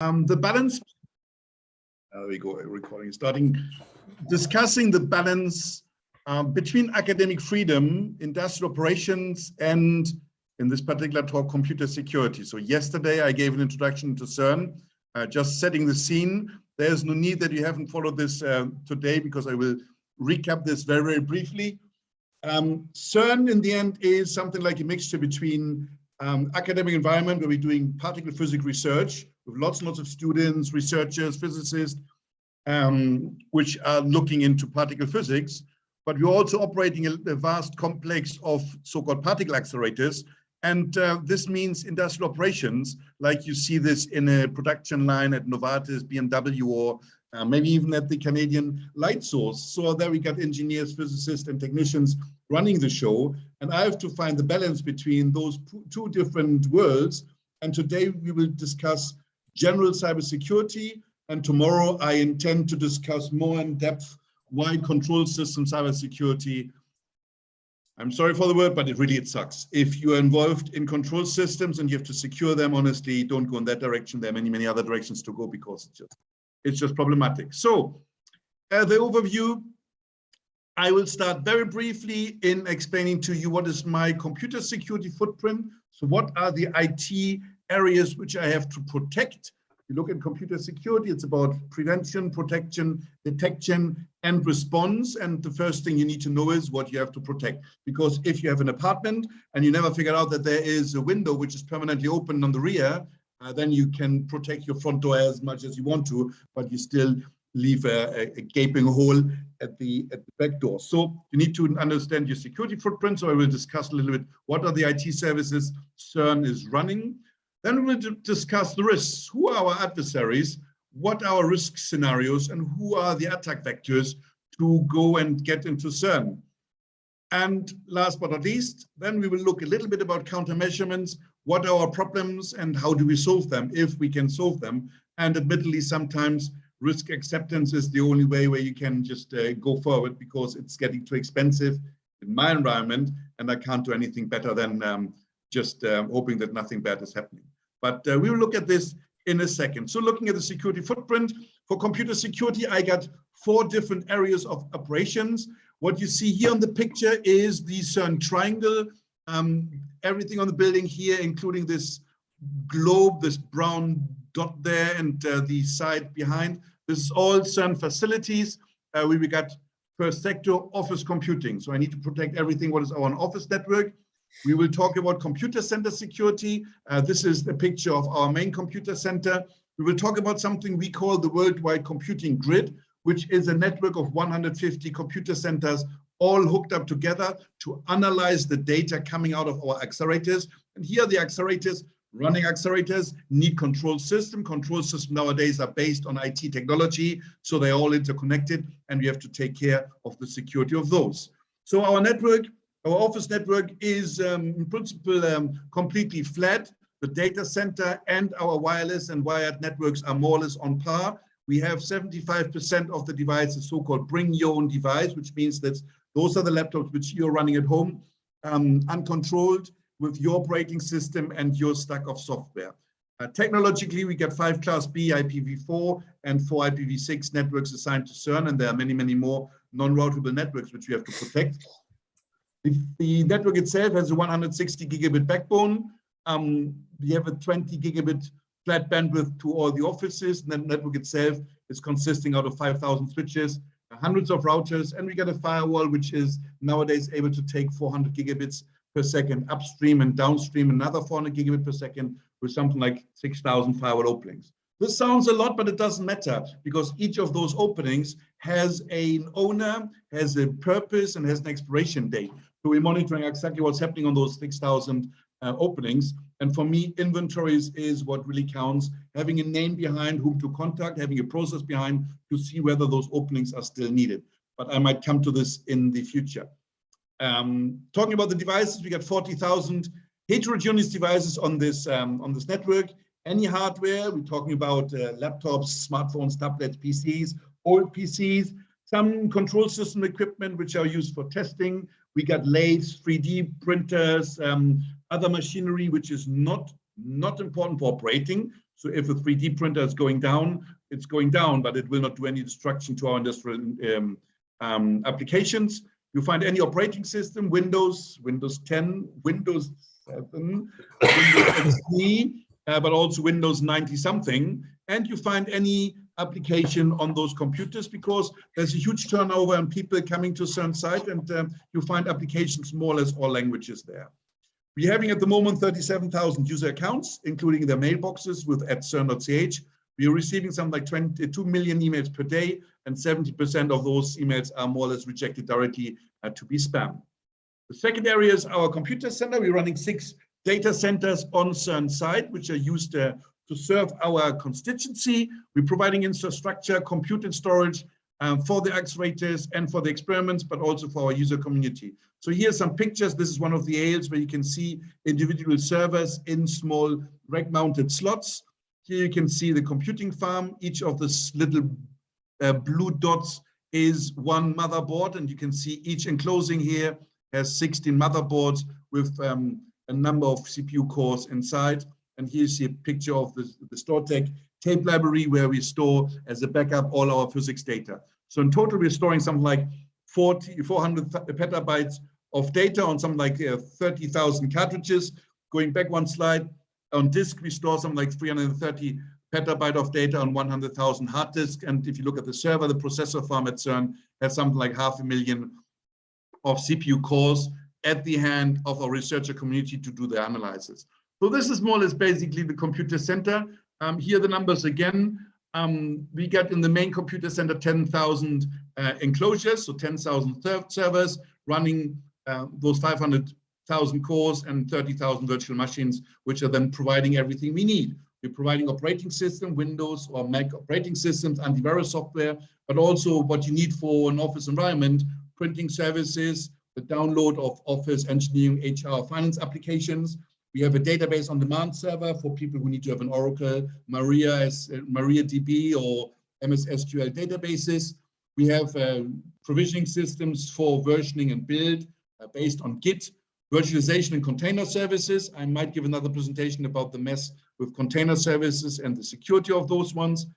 The balance, there we go, recording is starting, discussing the balance between academic freedom, industrial operations, and in this particular talk, computer security. So yesterday I gave an introduction to CERN, just setting the scene. There's no need that you haven't followed this today, because I will recap this very, very briefly. CERN in the end is something like a mixture between academic environment where we're doing particle physics research with lots and lots of students, researchers, physicists, which are looking into particle physics, but we're also operating a vast complex of so-called particle accelerators. And this means industrial operations, like you see this in a production line at Novartis, BMW, or maybe even at the Canadian light source. So there we got engineers, physicists, and technicians running the show. And I have to find the balance between those two different worlds. And today we will discuss general cybersecurity. And tomorrow I intend to discuss more in depth why control system cybersecurity. I'm sorry for the word, but it sucks. If you are involved in control systems and you have to secure them, honestly, don't go in that direction. There are many, many other directions to go, because it's just problematic. So the overview, I will start very briefly in explaining to you what is my computer security footprint. So what are the IT areas which I have to protect? You look at computer security, it's about prevention, protection, detection, and response. And the first thing you need to know is what you have to protect. Because if you have an apartment and you never figured out that there is a window which is permanently open on the rear, then you can protect your front door as much as you want to, but you still leave a gaping hole at the back door. So you need to understand your security footprint. So I will discuss a little bit what are the IT services CERN is running. Then we will discuss the risks. Who are our adversaries? What are our risk scenarios? And who are the attack vectors to go and get into CERN? And last but not least, then we will look a little bit about countermeasurements. What are our problems and how do we solve them, if we can solve them? And admittedly, sometimes risk acceptance is the only way where you can just go forward, because it's getting too expensive in my environment, and I can't do anything better than just hoping that nothing bad is happening. But we will look at this in a second. So looking at the security footprint, for computer security, I got 4 different areas of operations. What you see here on the picture is the CERN triangle. Everything on the building here, including this globe, this brown dot there, and the side behind. This is all CERN facilities. We got first sector, office computing. So I need to protect everything what is on office network. We will talk about computer center security. This is the picture of our main computer center. We will talk about something we call the worldwide computing grid, which is a network of 150 computer centers, all hooked up together to analyze the data coming out of our accelerators. And here the accelerators, running accelerators, need control system. Control systems nowadays are based on IT technology, so they're all interconnected, and we have to take care of the security of those. So our network, our office network is in principle completely flat. The data center and our wireless and wired networks are more or less on par. We have 75% of the devices, so-called bring your own device, which means that those are the laptops which you're running at home, uncontrolled, with your operating system and your stack of software. Technologically, we get 5 class B IPv4 and 4 IPv6 networks assigned to CERN, and there are many, many more non-routable networks which we have to protect. The network itself has a 160 gigabit backbone. We have a 20 gigabit flat bandwidth to all the offices, and the network itself is consisting out of 5,000 switches, hundreds of routers, and we got a firewall which is nowadays able to take 400 gigabits per second upstream and downstream, another 400 gigabit per second, with something like 6,000 firewall openings. This sounds a lot, but it doesn't matter, because each of those openings has an owner, has a purpose, and has an expiration date. So we're monitoring exactly what's happening on those 6,000 openings. And for me, inventories is what really counts. Having a name behind whom to contact, having a process behind to see whether those openings are still needed. But I might come to this in the future. Talking about the devices, we got 40,000 heterogeneous devices on this network. Any hardware, we're talking about laptops, smartphones, tablets, PCs, old PCs, some control system equipment which are used for testing. We got lathes, 3D printers, other machinery which is not important for operating. So if a 3D printer is going down, it's going down, but it will not do any destruction to our industrial applications. You find any operating system, Windows 10, Windows 7, Windows XP, but also Windows 90 something. And you find any application on those computers, because there's a huge turnover and people coming to CERN site, and you find applications more or less all languages there. We're having at the moment 37,000 user accounts, including their mailboxes with @cern.ch. We are receiving something like 22 million emails per day, and 70% of those emails are more or less rejected directly to be spam. The second area is our computer center. We're running 6 data centers on CERN site, which are used to serve our constituency. We're providing infrastructure, compute and storage for the accelerators and for the experiments, but also for our user community. So here's some pictures. This is one of the aisles where you can see individual servers in small rack-mounted slots. Here you can see the computing farm. Each of the little blue dots is one motherboard, and you can see each enclosing here has 16 motherboards with a number of CPU cores inside. And here you see a picture of the StoreTech tape library, where we store as a backup all our physics data. So in total, we're storing something like 400 petabytes of data on something like 30,000 cartridges. Going back one slide, on disk, we store something like 330 petabyte of data on 100,000 hard disks. And if you look at the server, the processor farm at CERN has something like 500,000 of CPU cores at the hand of our researcher community to do the analysis. So this is more or less basically the computer center. Here are the numbers again. We got in the main computer center 10,000 enclosures, so 10,000 servers running those 500,000 cores and 30,000 virtual machines, which are then providing everything we need. We're providing operating system, Windows or Mac operating systems, antivirus software, but also what you need for an office environment, printing services, the download of office, engineering, HR, finance applications. We have a database on demand server for people who need to have an Oracle, MariaDB or MS SQL databases. We have provisioning systems for versioning and build based on Git, virtualization and container services. I might give another presentation about the mess with container services and the security of those ones.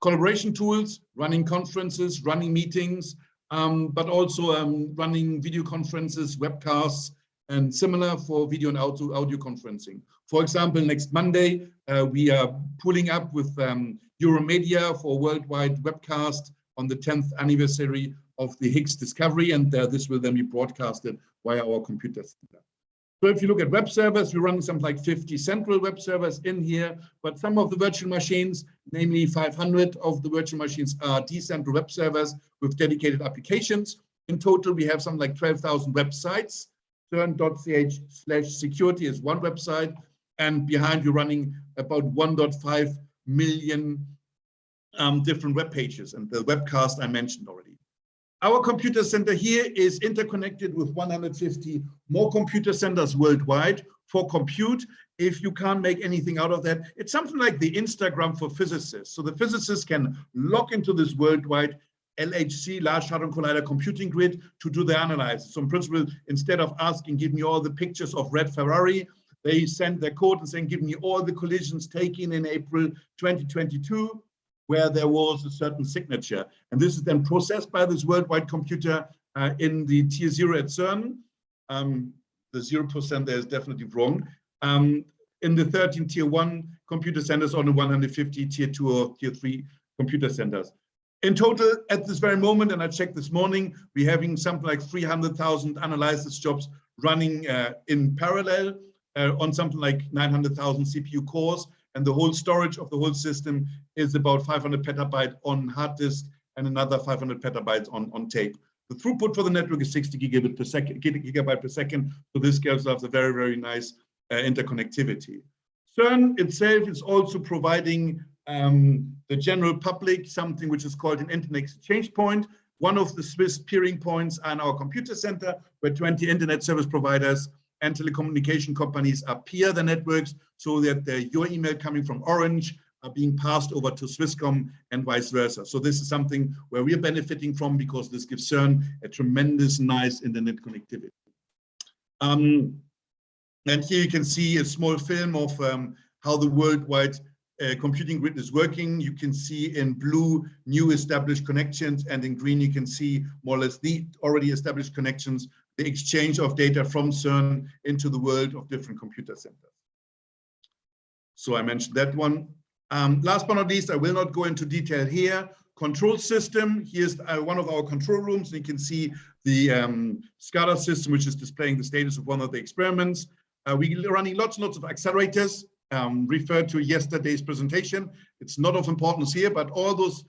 Collaboration tools, running conferences, running meetings, but also running video conferences, webcasts, and similar for video and audio conferencing. For example, next Monday, we are pulling up with Euromedia for a worldwide webcast on the 10th anniversary of the Higgs discovery, and this will then be broadcasted via our computer center. So if you look at web servers, we're running something like 50 central web servers in here, but some of the virtual machines, namely 500 of the virtual machines, are decentral web servers with dedicated applications. In total, we have something like 12,000 websites. CERN.ch/security is one website, and behind you're running about 1.5 million different web pages, and the webcast I mentioned already. Our computer center here is interconnected with 150 more computer centers worldwide for compute. If you can't make anything out of that, it's something like the Instagram for physicists. So the physicists can log into this worldwide LHC, Large Hadron Collider computing grid, to do the analysis. So in principle, instead of asking, give me all the pictures of red Ferrari, they send their code and saying, give me all the collisions taken in April 2022, where there was a certain signature. And this is then processed by this worldwide computer in the tier 0 at CERN. The 0% there is definitely wrong. In the 13 tier 1 computer centers on the 150 tier 2 or tier 3 computer centers. In total, at this very moment, and I checked this morning, we're having something like 300,000 analysis jobs running in parallel on something like 900,000 CPU cores, and the whole storage of the whole system is about 500 petabyte on hard disk and another 500 petabytes on tape. The throughput for the network is 60 gigabyte per second, so this gives us a very, very nice interconnectivity. CERN itself is also providing the general public something which is called an internet exchange point. One of the Swiss peering points are in our computer center, where 20 internet service providers and telecommunication companies are peer the networks, so that your email coming from Orange are being passed over to Swisscom and vice versa. So this is something where we are benefiting from, because this gives CERN a tremendous nice internet connectivity. And here you can see a small film of how the worldwide computing grid is working. You can see in blue new established connections, and in green you can see more or less the already established connections, the exchange of data from CERN into the world of different computer centers. So I mentioned that one. Last but not least, I will not go into detail here. Control system, here's one of our control rooms. You can see the SCADA system, which is displaying the status of one of the experiments. We're running lots and lots of accelerators, referred to yesterday's presentation. It's not of importance here, but all those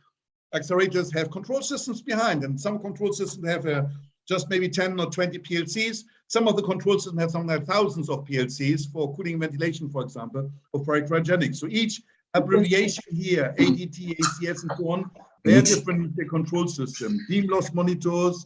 accelerators have control systems behind, and some control systems have just maybe 10 or 20 PLCs. Some of the control systems have something like thousands of PLCs for cooling and ventilation, for example, or for cryogenics. So each abbreviation here, ADT, ACS, and so on, they're different control systems. Beam loss monitors,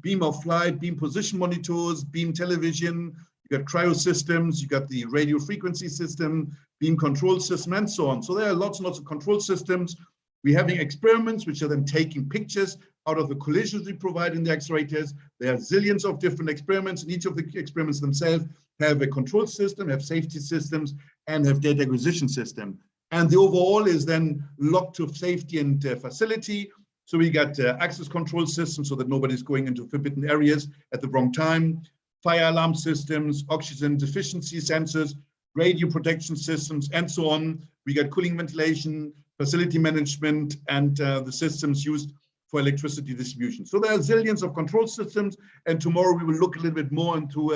beam of flight, beam position monitors, beam television, you got cryo systems, you got the radio frequency system, beam control system, and so on. So there are lots and lots of control systems. We're having experiments which are then taking pictures out of the collisions we provide in the accelerators. There are zillions of different experiments, and each of the experiments themselves have a control system, have safety systems, and have data acquisition system. And the overall is then locked to safety and facility. So we got access control systems so that nobody's going into forbidden areas at the wrong time, fire alarm systems, oxygen deficiency sensors, radio protection systems, and so on. We got cooling, ventilation, facility management, and the systems used for electricity distribution. So there are zillions of control systems, and tomorrow we will look a little bit more into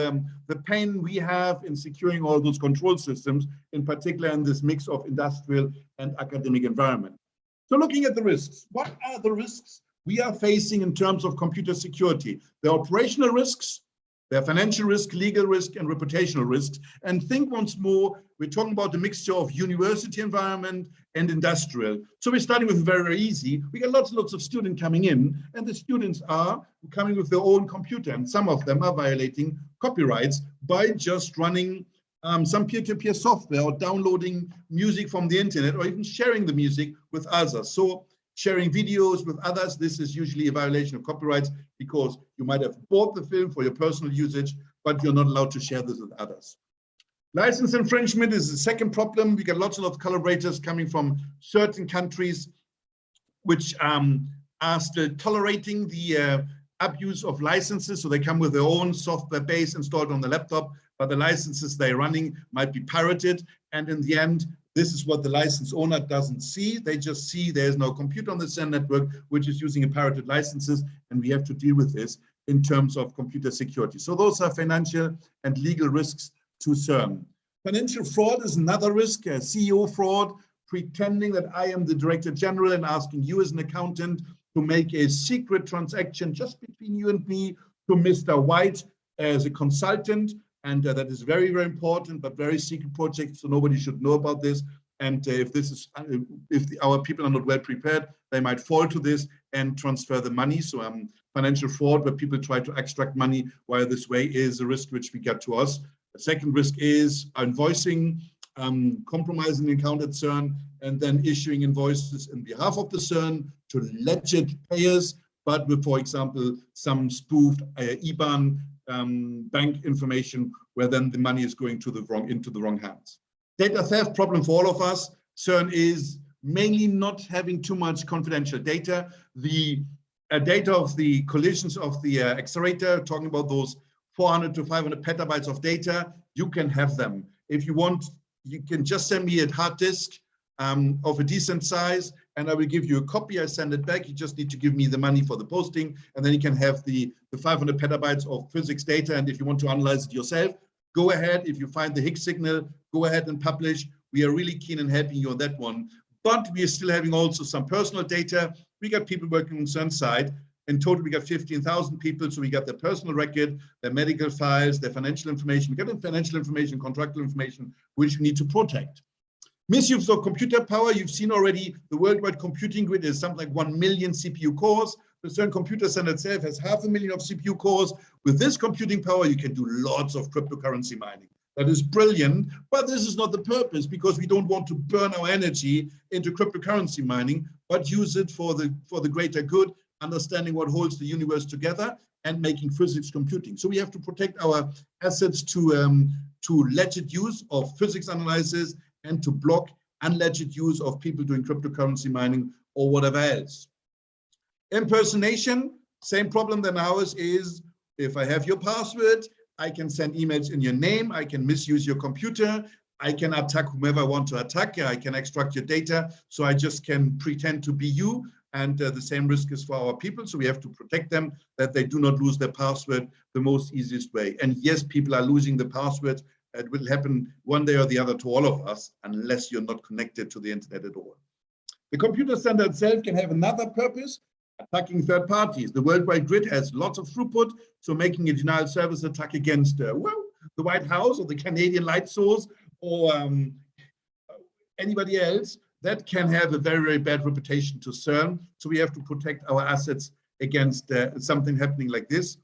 the pain we have in securing all those control systems, in particular in this mix of industrial and academic environment. So looking at the risks, what are the risks we are facing in terms of computer security? The operational risks, there are financial risk, legal risk, and reputational risks. And think once more, we're talking about the mixture of university environment and industrial. So we're starting with very, very easy. We get lots and lots of students coming in, and the students are coming with their own computer, and some of them are violating copyrights by just running some peer-to-peer software or downloading music from the internet, or even sharing the music with others. So sharing videos with others, this is usually a violation of copyrights, because you might have bought the film for your personal usage, but you're not allowed to share this with others. License infringement is the second problem. We get lots and lots of collaborators coming from certain countries which are still tolerating the abuse of licenses. So they come with their own software base installed on the laptop, but the licenses they're running might be pirated. And in the end, this is what the license owner doesn't see. They just see there's no computer on the CERN network which is using a pirated licenses, and we have to deal with this in terms of computer security. So those are financial and legal risks to CERN. Financial fraud is another risk, CEO fraud, pretending that I am the director general and asking you as an accountant to make a secret transaction just between you and me to Mr. White as a consultant. And that is very, very important, but very secret project, so nobody should know about this. And if our people are not well prepared, they might fall to this and transfer the money. So financial fraud, where people try to extract money via this way, is a risk which we get to us. The second risk is invoicing, compromising the account at CERN, and then issuing invoices in behalf of the CERN to legit payers, but with, for example, some spoofed IBAN bank information, where then the money is going into the wrong hands. Data theft problem for all of us. CERN is mainly not having too much confidential data. The data of the collisions of the accelerator, talking about those 400 to 500 petabytes of data, you can have them. If you want, you can just send me a hard disk of a decent size, and I will give you a copy. I send it back. You just need to give me the money for the posting, and then you can have the 500 petabytes of physics data. And if you want to analyze it yourself, go ahead. If you find the Higgs signal, go ahead and publish. We are really keen on helping you on that one. But we are still having also some personal data. We got people working on CERN side. In total, we got 15,000 people. So we got their personal record, their medical files, their financial information. We got the financial information, contractual information, which we need to protect. Misuse of computer power. You've seen already the worldwide computing grid is something like 1 million CPU cores. The CERN Computer Center itself has 500,000 of CPU cores. With this computing power, you can do lots of cryptocurrency mining. That is brilliant, but this is not the purpose, because we don't want to burn our energy into cryptocurrency mining, but use it for the greater good, understanding what holds the universe together and making physics computing. So we have to protect our assets to legit use of physics analysis, and to block unalleged use of people doing cryptocurrency mining or whatever else. Impersonation, same problem than ours is, if I have your password, I can send emails in your name, I can misuse your computer, I can attack whomever I want to attack, I can extract your data, so I just can pretend to be you, and the same risk is for our people, so we have to protect them, that they do not lose their password the most easiest way. And yes, people are losing the password. It will happen one day or the other to all of us, unless you're not connected to the internet at all. The computer center itself can have another purpose, attacking third parties. The worldwide grid has lots of throughput, so making a denial service attack against, well, the White House or the Canadian light source or anybody else, that can have a very, very bad reputation to CERN. So we have to protect our assets against something happening like this.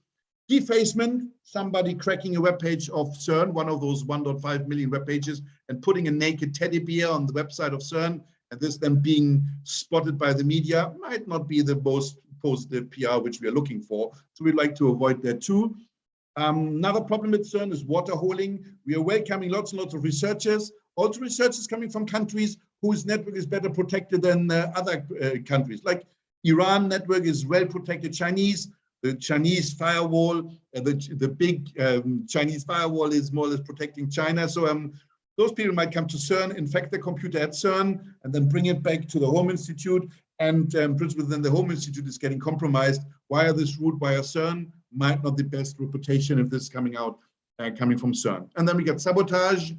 Defacement, somebody cracking a web page of CERN, one of those 1.5 million web pages, and putting a naked teddy bear on the website of CERN, and this then being spotted by the media might not be the most positive PR which we are looking for. So we'd like to avoid that too. Another problem with CERN is water holing. We are welcoming lots and lots of researchers, also researchers coming from countries whose network is better protected than other countries. Like Iran network is well protected. The Chinese firewall, the big Chinese firewall is more or less protecting China. So those people might come to CERN, infect their computer at CERN, and then bring it back to the home institute. And principally then the home institute is getting compromised via this route, via CERN, might not the best reputation if this is coming out, coming from CERN. And then we got sabotage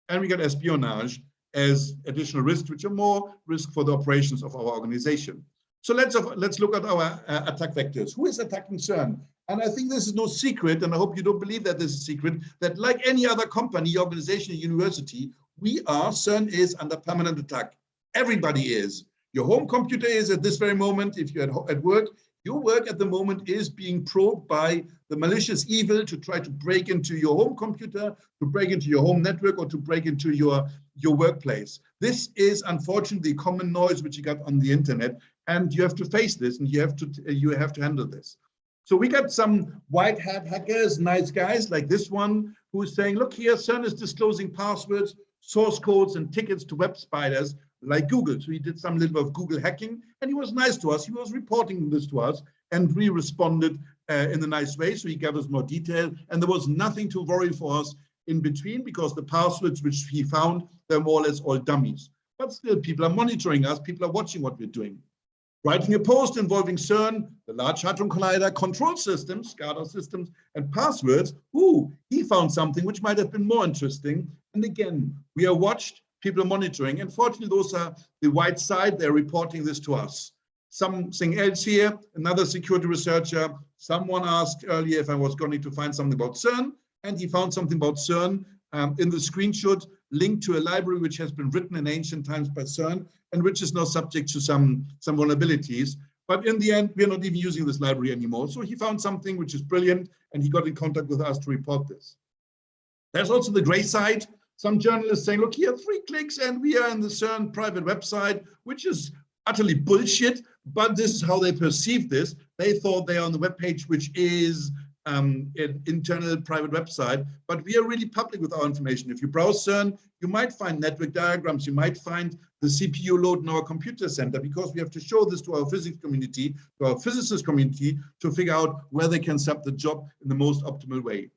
and we got espionage as additional risks, which are more risk for the operations of our organization. So let's look at our attack vectors. Who is attacking CERN? And I think this is no secret, and I hope you don't believe that this is a secret, that like any other company, organization, university, CERN is under permanent attack. Everybody is. Your home computer is at this very moment. If you're at work, your work at the moment is being probed by the malicious evil to try to break into your home computer, to break into your home network, or to break into your workplace. This is unfortunately common noise which you got on the internet, and you have to face this, and you have to handle this. So we got some white hat hackers, nice guys like this one, who is saying, look here, CERN is disclosing passwords, source codes, and tickets to web spiders like Google. So he did some little bit of Google hacking, and he was nice to us. He was reporting this to us, and we responded in a nice way. So he gave us more detail, and there was nothing to worry for us in between, because the passwords which he found, they're more or less all dummies. But still, people are monitoring us. People are watching what we're doing. Writing a post involving CERN, the Large Hadron Collider, control systems, SCADA systems, and passwords. Ooh, he found something which might have been more interesting. And again, we are watched. People are monitoring. Unfortunately, those are the white side. They're reporting this to us. Something else here, another security researcher. Someone asked earlier if I was going to find something about CERN, and he found something about CERN in the screenshot, linked to a library which has been written in ancient times by CERN, and which is now subject to some vulnerabilities. But in the end, we're not even using this library anymore. So he found something which is brilliant, and he got in contact with us to report this. There's also the gray side. Some journalists saying, look here, 3 clicks and we are in the CERN private website, which is utterly bullshit, but this is how they perceive this. They thought they are on the webpage, which is an internal private website, but we are really public with our information. If you browse CERN, you might find network diagrams, you might find the CPU load in our computer center, because we have to show this to our physics community, to our physicist community, to figure out where they can set the job in the most optimal way.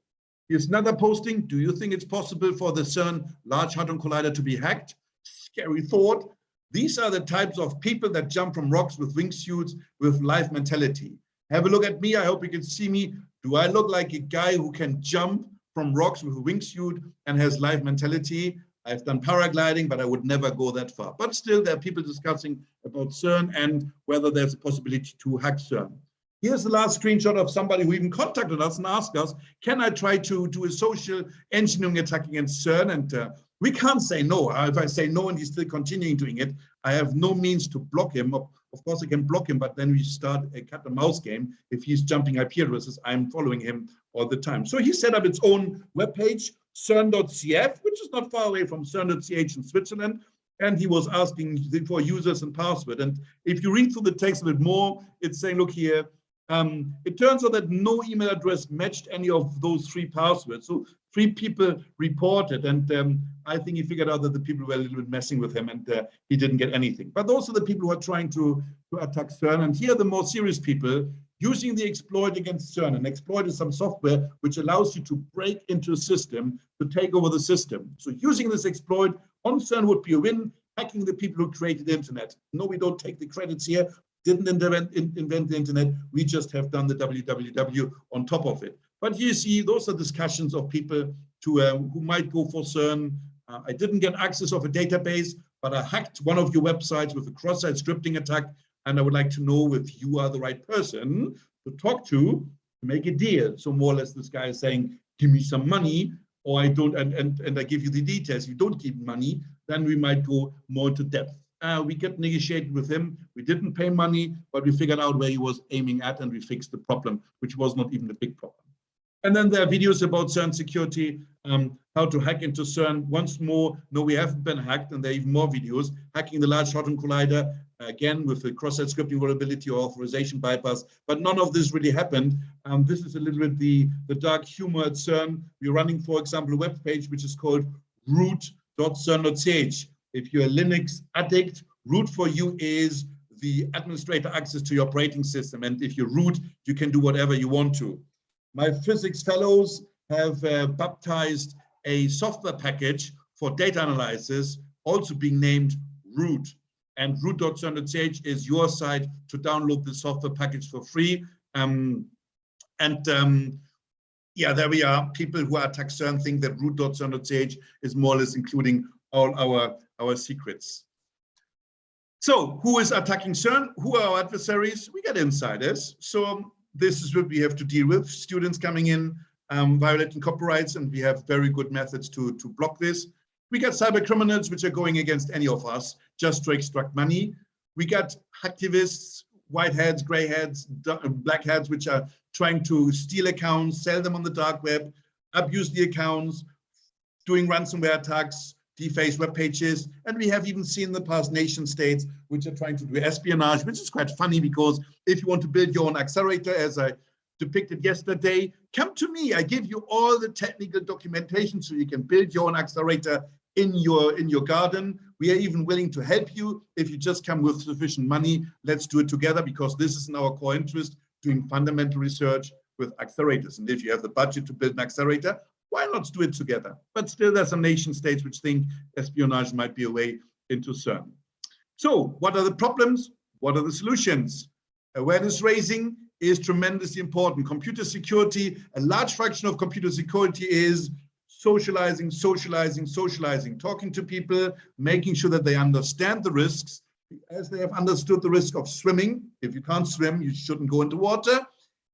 Here's another posting. Do you think it's possible for the CERN Large Hadron Collider to be hacked? Scary thought. These are the types of people that jump from rocks with wingsuits with life mentality. Have a look at me. I hope you can see me. Do I look like a guy who can jump from rocks with a wingsuit and has life mentality? I've done paragliding, but I would never go that far. But still, there are people discussing about CERN and whether there's a possibility to hack CERN. Here's the last screenshot of somebody who even contacted us and asked us, can I try to do a social engineering attack against CERN? And we can't say no. If I say no and he's still continuing doing it, I have no means to block him. Of course, I can block him, but then we start a cat and mouse game. If he's jumping IP addresses, I'm following him all the time. So he set up its own webpage, CERN.cf, which is not far away from CERN.ch in Switzerland. And he was asking for users and password. And if you read through the text a bit more, it's saying, look here, It turns out that no email address matched any of those 3 passwords. So 3 people reported, and I think he figured out that the people were a little bit messing with him, and he didn't get anything. But those are the people who are trying to attack CERN. And here are the more serious people using the exploit against CERN. An exploit is some software which allows you to break into a system to take over the system. So using this exploit on CERN would be a win. Hacking the people who created the internet. No, we don't take the credits here. Didn't invent the internet. We just have done the www on top of it. But you see, those are discussions of people who might go for CERN. I didn't get access of a database, but I hacked one of your websites with a cross-site scripting attack. And I would like to know if you are the right person to talk to make a deal. So more or less this guy is saying, give me some money, or I don't, and I give you the details. You don't give money, then we might go more into depth. We kept negotiating with him. We didn't pay money, but we figured out where he was aiming at, and we fixed the problem, which was not even a big problem. And then there are videos about CERN security, how to hack into CERN. Once more, no, we haven't been hacked, and there are even more videos. Hacking the Large Hadron Collider, again, with the cross-site scripting vulnerability or authorization bypass, but none of this really happened. This is a little bit the dark humor at CERN. We're running, for example, a web page which is called root.cern.ch. If you're a Linux addict, root for you is the administrator access to your operating system. And if you're root, you can do whatever you want to. My physics fellows have baptized a software package for data analysis, also being named root. And root.cern.ch is your site to download the software package for free. Yeah, there we are. People who attack CERN think that root.cern.ch is more or less including all our secrets. So who is attacking CERN? Who are our adversaries? We got insiders. So this is what we have to deal with. Students coming in, violating copyrights, and we have very good methods to block this. We got cyber criminals, which are going against any of us just to extract money. We got hacktivists, white hats, gray hats, black hats, which are trying to steal accounts, sell them on the dark web, abuse the accounts, doing ransomware attacks, deface web pages. And we have even seen in the past nation states which are trying to do espionage, which is quite funny, because if you want to build your own accelerator, as I depicted yesterday, come to me. I give you all the technical documentation so you can build your own accelerator in your garden. We are even willing to help you if you just come with sufficient money. Let's do it together, because this is in our core interest, doing fundamental research with accelerators. And if you have the budget to build an accelerator, why not do it together? But still, there's some nation states which think espionage might be a way into CERN. So what are the problems? What are the solutions? Awareness raising is tremendously important. Computer security, a large fraction of computer security is socializing, talking to people, making sure that they understand the risks, as they have understood the risk of swimming. If you can't swim, you shouldn't go into water.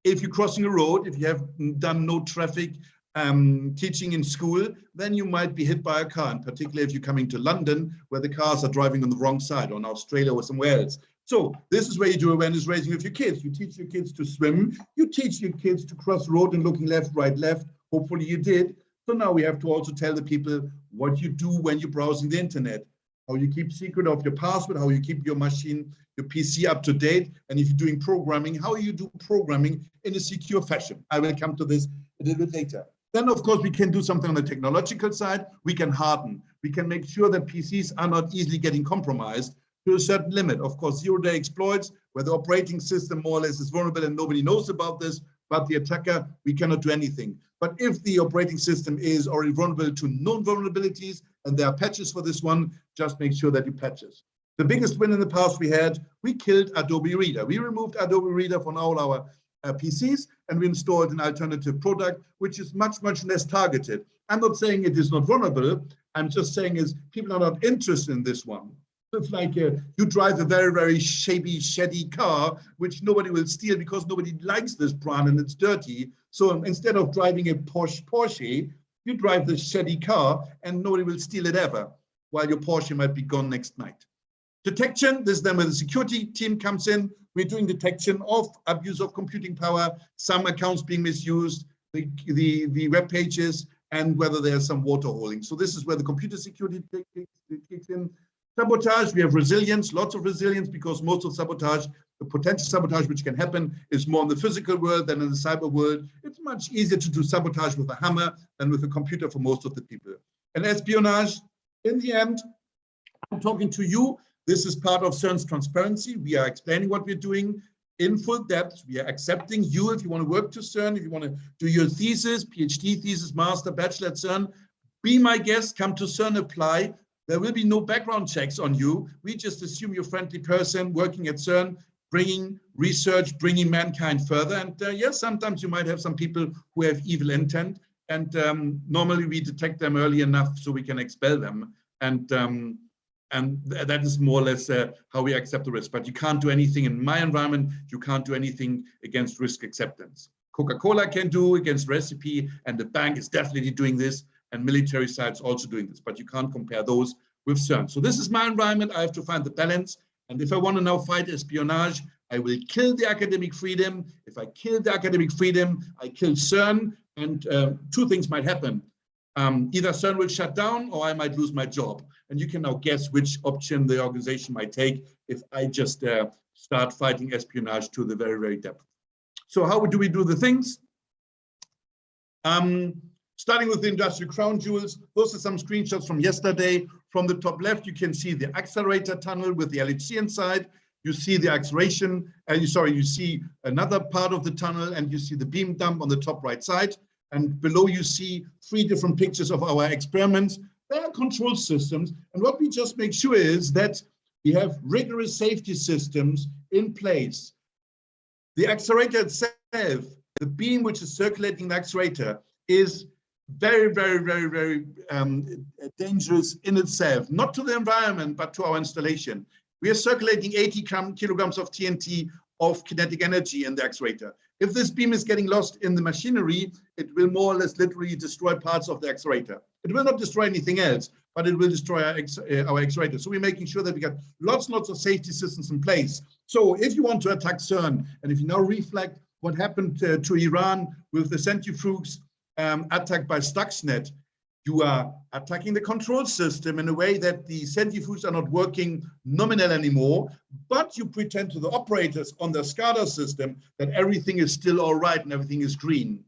If you're crossing a road, if you have done no traffic teaching in school, then you might be hit by a car, and particularly if you're coming to London, where the cars are driving on the wrong side, or in Australia or somewhere else. So this is where you do awareness raising with your kids. You teach your kids to swim, you teach your kids to cross the road and looking left, right, left. Hopefully you did. So now we have to also tell the people what you do when you're browsing the internet, how you keep secret of your password, how you keep your machine, your PC up to date, and if you're doing programming, how you do programming in a secure fashion. I will come to this a little bit later. Then, of course, we can do something on the technological side. We can harden. We can make sure that PCs are not easily getting compromised to a certain limit. Of course, zero-day exploits, where the operating system more or less is vulnerable and nobody knows about this, but the attacker, we cannot do anything. But if the operating system is already vulnerable to known vulnerabilities, and there are patches for this one, just make sure that you patch it. The biggest win in the past we killed Adobe Reader. We removed Adobe Reader from all our PCs, and we installed an alternative product, which is much, much less targeted. I'm not saying it is not vulnerable. I'm just saying is people are not interested in this one. It's like you drive a very, very shabby, shady car, which nobody will steal because nobody likes this brand and it's dirty. So instead of driving a Porsche, you drive this shady car and nobody will steal it ever, while your Porsche might be gone next night. Detection, this is then where the security team comes in. We're doing detection of abuse of computing power, some accounts being misused, the web pages, and whether there's some water holding. So this is where the computer security kicks in. Sabotage, we have resilience, lots of resilience, because most of sabotage The potential sabotage which can happen is more in the physical world than in the cyber world. It's much easier to do sabotage with a hammer than with a computer for most of the people. And espionage, in the end, I'm talking to you. This is part of CERN's transparency. We are explaining what we're doing in full depth. We are accepting you if you want to work to CERN, if you want to do your thesis, PhD thesis, master, bachelor at CERN, be my guest, come to CERN, apply. There will be no background checks on you. We just assume you're a friendly person working at CERN, bringing research, bringing mankind further. And yes, sometimes you might have some people who have evil intent. And normally we detect them early enough so we can expel them. And that is more or less how we accept the risk. But you can't do anything in my environment. You can't do anything against risk acceptance. Coca-Cola can do against recipe, and the bank is definitely doing this, and military sites also doing this. But you can't compare those with CERN. So this is my environment. I have to find the balance. And if I want to now fight espionage, I will kill the academic freedom. If I kill the academic freedom, I kill CERN. And two things might happen. Either CERN will shut down or I might lose my job. And you can now guess which option the organization might take if I just start fighting espionage to the very, very depth. So how do we do the things? Starting with the industrial crown jewels, those are some screenshots from yesterday. From the top left, you can see the accelerator tunnel with the LHC inside. You see the acceleration, you see another part of the tunnel, and you see the beam dump on the top right side. And below you see 3 different pictures of our experiments. They are control systems. And what we just make sure is that we have rigorous safety systems in place. The accelerator itself, the beam which is circulating the accelerator, is very, very, very, very dangerous in itself, not to the environment, but to our installation. We are circulating 80 kilograms of TNT of kinetic energy in the accelerator. If this beam is getting lost in the machinery, it will more or less literally destroy parts of the accelerator. It will not destroy anything else, but it will destroy our accelerator. So we're making sure that we got lots and lots of safety systems in place. So if you want to attack CERN, and if you now reflect what happened to Iran with the centrifuges attacked by Stuxnet, you are attacking the control system in a way that the centrifuges are not working nominal anymore, but you pretend to the operators on the SCADA system that everything is still all right and everything is green.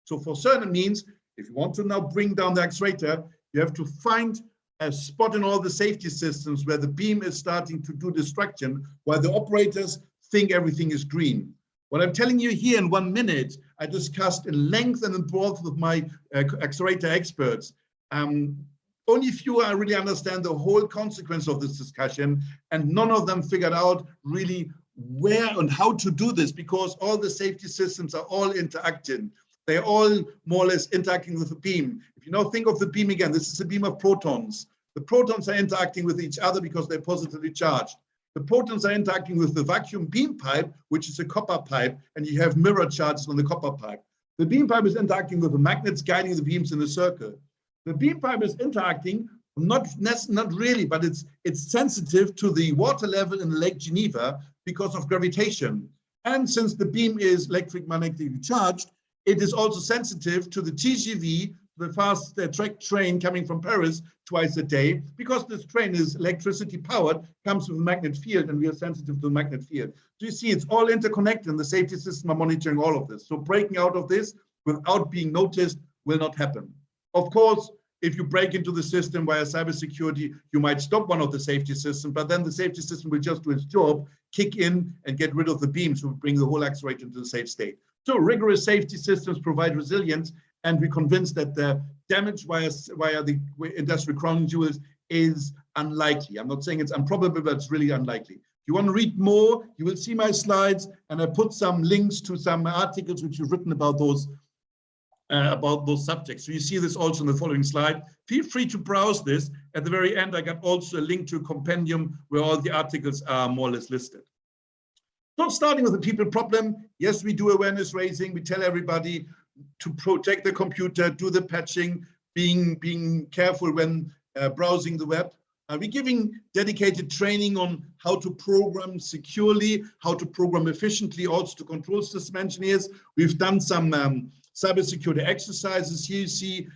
So for CERN, it means if you want to now bring down the accelerator, you have to find a spot in all the safety systems where the beam is starting to do destruction, while the operators think everything is green. What I'm telling you here in 1 minute, I discussed in length and in breadth with my accelerator experts. Only few really understand the whole consequence of this discussion, and none of them figured out really where and how to do this, because all the safety systems are all interacting. They're all more or less interacting with the beam. If you now think of the beam again, this is a beam of protons. The protons are interacting with each other because they're positively charged. The protons are interacting with the vacuum beam pipe, which is a copper pipe, and you have mirror charges on the copper pipe. The beam pipe is interacting with the magnets guiding the beams in a circle. The beam pipe is interacting, not really, but it's sensitive to the water level in Lake Geneva because of gravitation. And since the beam is electromagnetically charged, it is also sensitive to the TGV, the fast track train coming from Paris twice a day, because this train is electricity powered, comes with a magnet field, and we are sensitive to the magnet field. So you see, it's all interconnected, and the safety system are monitoring all of this. So breaking out of this without being noticed will not happen. Of course, if you break into the system via cybersecurity, you might stop one of the safety systems, but then the safety system will just do its job, kick in and get rid of the beams, so bring the whole accelerator into the safe state. So rigorous safety systems provide resilience, and we're convinced that the damage via the industrial crown jewels is unlikely. I'm not saying it's improbable, but it's really unlikely. If you want to read more, you will see my slides, and I put some links to some articles which you've written about those subjects. So you see this also in the following slide. Feel free to browse this. At the very end, I got also a link to a compendium where all the articles are more or less listed. So starting with the people problem, yes, we do awareness raising. We tell everybody to protect the computer, do the patching, being careful when browsing the web. We're giving dedicated training on how to program securely, how to program efficiently, also to control system engineers. We've done some cybersecurity exercises. Here you see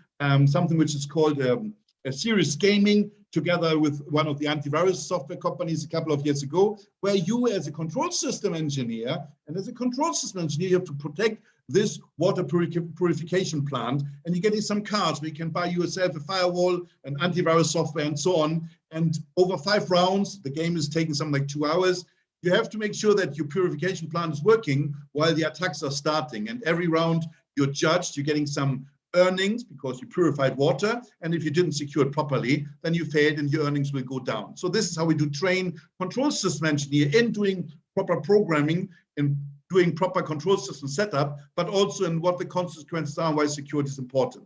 something which is called a serious gaming together with one of the antivirus software companies a couple of years ago, where you as a control system engineer, and as a control system engineer, you have to protect this water purification plant, and you're getting some cards where you can buy yourself a firewall, an antivirus software, and so on. And over 5 rounds, the game is taking something like 2 hours. You have to make sure that your purification plant is working while the attacks are starting. And every round you're judged, you're getting some earnings because you purified water. And if you didn't secure it properly, then you failed and your earnings will go down. So this is how we do train control system engineer in doing proper programming, in doing proper control system setup, but also in what the consequences are and why security is important.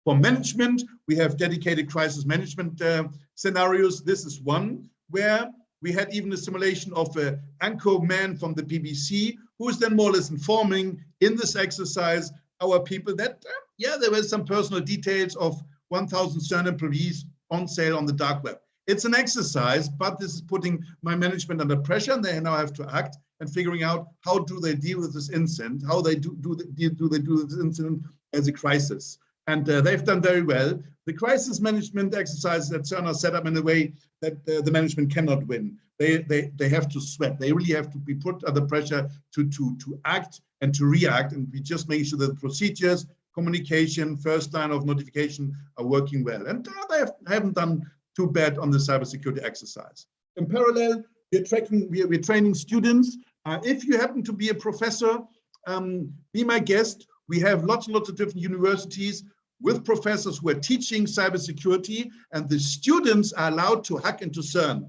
For management, we have dedicated crisis management scenarios. This is one where we had even a simulation of an anchor man from the BBC, who is then more or less informing in this exercise our people that, yeah, there were some personal details of 1,000 CERN employees on sale on the dark web. It's an exercise, but this is putting my management under pressure, and they now have to act and figuring out how do they deal with this incident, how they do they do this incident as a crisis. And they've done very well. The crisis management exercises at CERN are set up in a way that the management cannot win. They have to sweat. They really have to be put under pressure to act and to react. And we just make sure that the procedures, communication, first line of notification are working well. And they haven't done too bad on the cybersecurity exercise. In parallel, we're training students. If you happen to be a professor, be my guest. We have lots and lots of different universities with professors who are teaching cybersecurity, and the students are allowed to hack into CERN.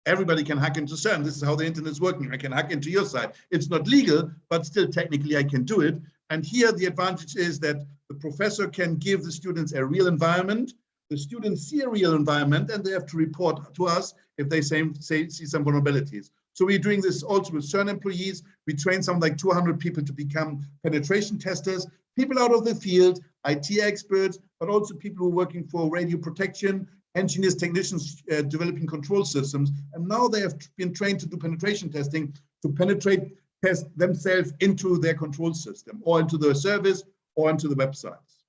Everybody can hack into CERN. This is how the internet is working. I can hack into your site. It's not legal, but still technically I can do it. And here the advantage is that the professor can give the students a real environment. The students see a real environment, and they have to report to us if they see some vulnerabilities. So we're doing this also with CERN employees. We train something like 200 people to become penetration testers, people out of the field, IT experts, but also people who are working for radio protection, engineers, technicians developing control systems. And now they have been trained to do penetration testing, to test themselves into their control system or into their service or into the websites.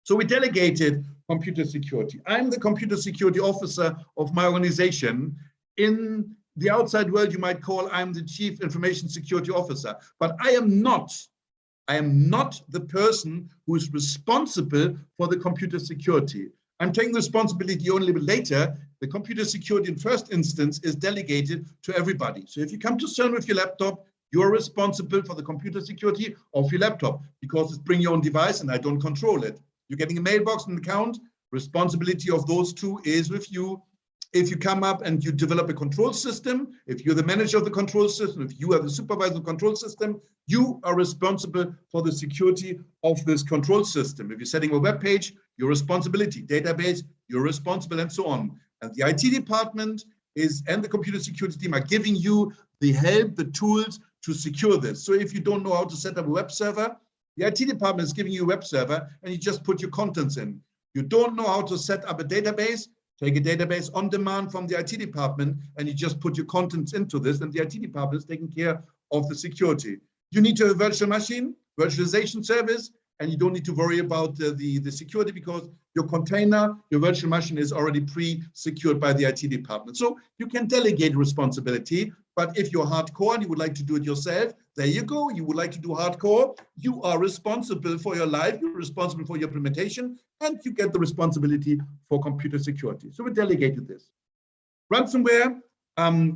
So we delegated computer security. I'm the computer security officer of my organization. In the outside world, you might call I'm the chief information security officer, but I am not the person who is responsible for the computer security. I'm taking the responsibility only a bit later. The computer security in first instance is delegated to everybody. So if you come to CERN with your laptop, you're responsible for the computer security of your laptop because it's bring your own device and I don't control it. You're getting a mailbox and account, responsibility of those two is with you. If you come up and you develop a control system, if you're the manager of the control system, if you are the supervisor of the control system, you are responsible for the security of this control system. If you're setting a web page, your responsibility, database, you're responsible, and so on. And the IT department and the computer security team are giving you the help, the tools to secure this. So if you don't know how to set up a web server, the IT department is giving you a web server and you just put your contents in. You don't know how to set up a database, take a database on demand from the IT department and you just put your contents into this and the IT department is taking care of the security. You need to have a virtual machine, virtualization service, and you don't need to worry about the security because your container, your virtual machine is already pre-secured by the IT department. So you can delegate responsibility, but if you're hardcore and you would like to do it yourself, there you go. You would like to do hardcore. You are responsible for your life. You're responsible for your implementation, and you get the responsibility for computer security. So we delegated this. Ransomware,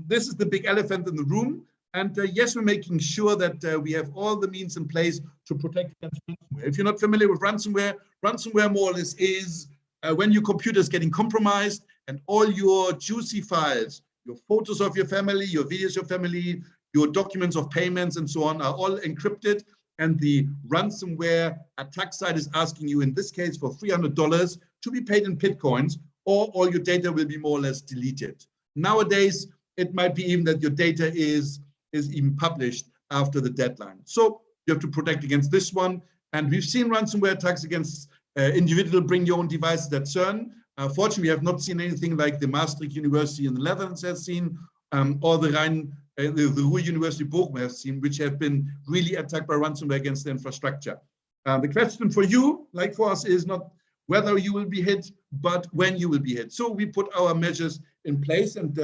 this is the big elephant in the room. And yes, we're making sure that we have all the means in place to protect against ransomware. If you're not familiar with ransomware, ransomware more or less is when your computer is getting compromised and all your juicy files, your photos of your family, your videos of your family, your documents of payments and so on are all encrypted. And the ransomware attack site is asking you, in this case, for $300 to be paid in Bitcoins, or all your data will be more or less deleted. Nowadays, it might be even that your data is even published after the deadline. So you have to protect against this one. And we've seen ransomware attacks against individual bring your own devices at CERN. Fortunately, we have not seen anything like the Maastricht University in the Netherlands has seen, or the Ruhr University Bochum has seen, which have been really attacked by ransomware against the infrastructure. The question for you, like for us, is not whether you will be hit, but when you will be hit. So we put our measures in place, and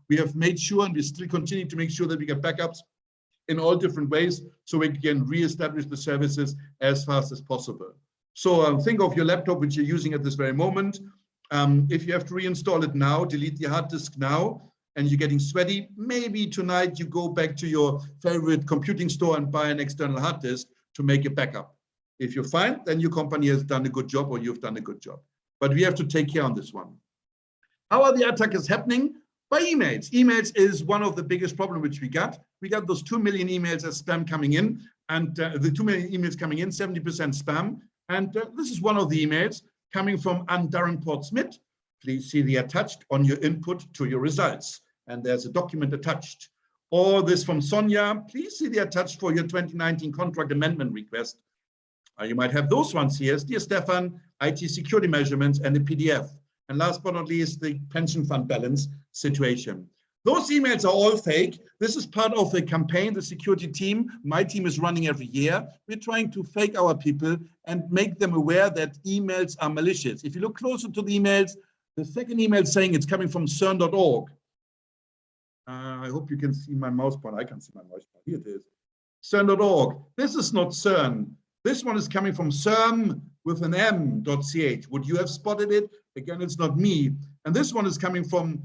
we have made sure, and we still continue to make sure that we get backups in all different ways so we can re-establish the services as fast as possible. So think of your laptop, which you're using at this very moment. If you have to reinstall it now, delete the hard disk now, and you're getting sweaty, maybe tonight you go back to your favorite computing store and buy an external hard disk to make a backup. If you're fine, then your company has done a good job, or you've done a good job. But we have to take care on this one. How are the attacks happening? By emails. Emails is one of the biggest problems which we got. We got those 2 million emails as spam coming in, and the 2 million emails coming in, 70% spam. And this is one of the emails coming from Ann Darenport-Smith. Please see the attached on your input to your results. And there's a document attached. Or this from Sonia, please see the attached for your 2019 contract amendment request. You might have those ones here. Dear Stefan, IT security measurements and a PDF. And last but not least, the pension fund balance situation. Those emails are all fake. This is part of a campaign the security team, my team, is running every year. We're trying to fake our people and make them aware that emails are malicious. If you look closer to the emails, the second email saying it's coming from CERN.org. I hope you can see my mouse pointer. I can see my mouse pointer. Here it is. CERN.org. This is not CERN. This one is coming from CERN with an M.ch. Would you have spotted it? Again, it's not me. And this one is coming from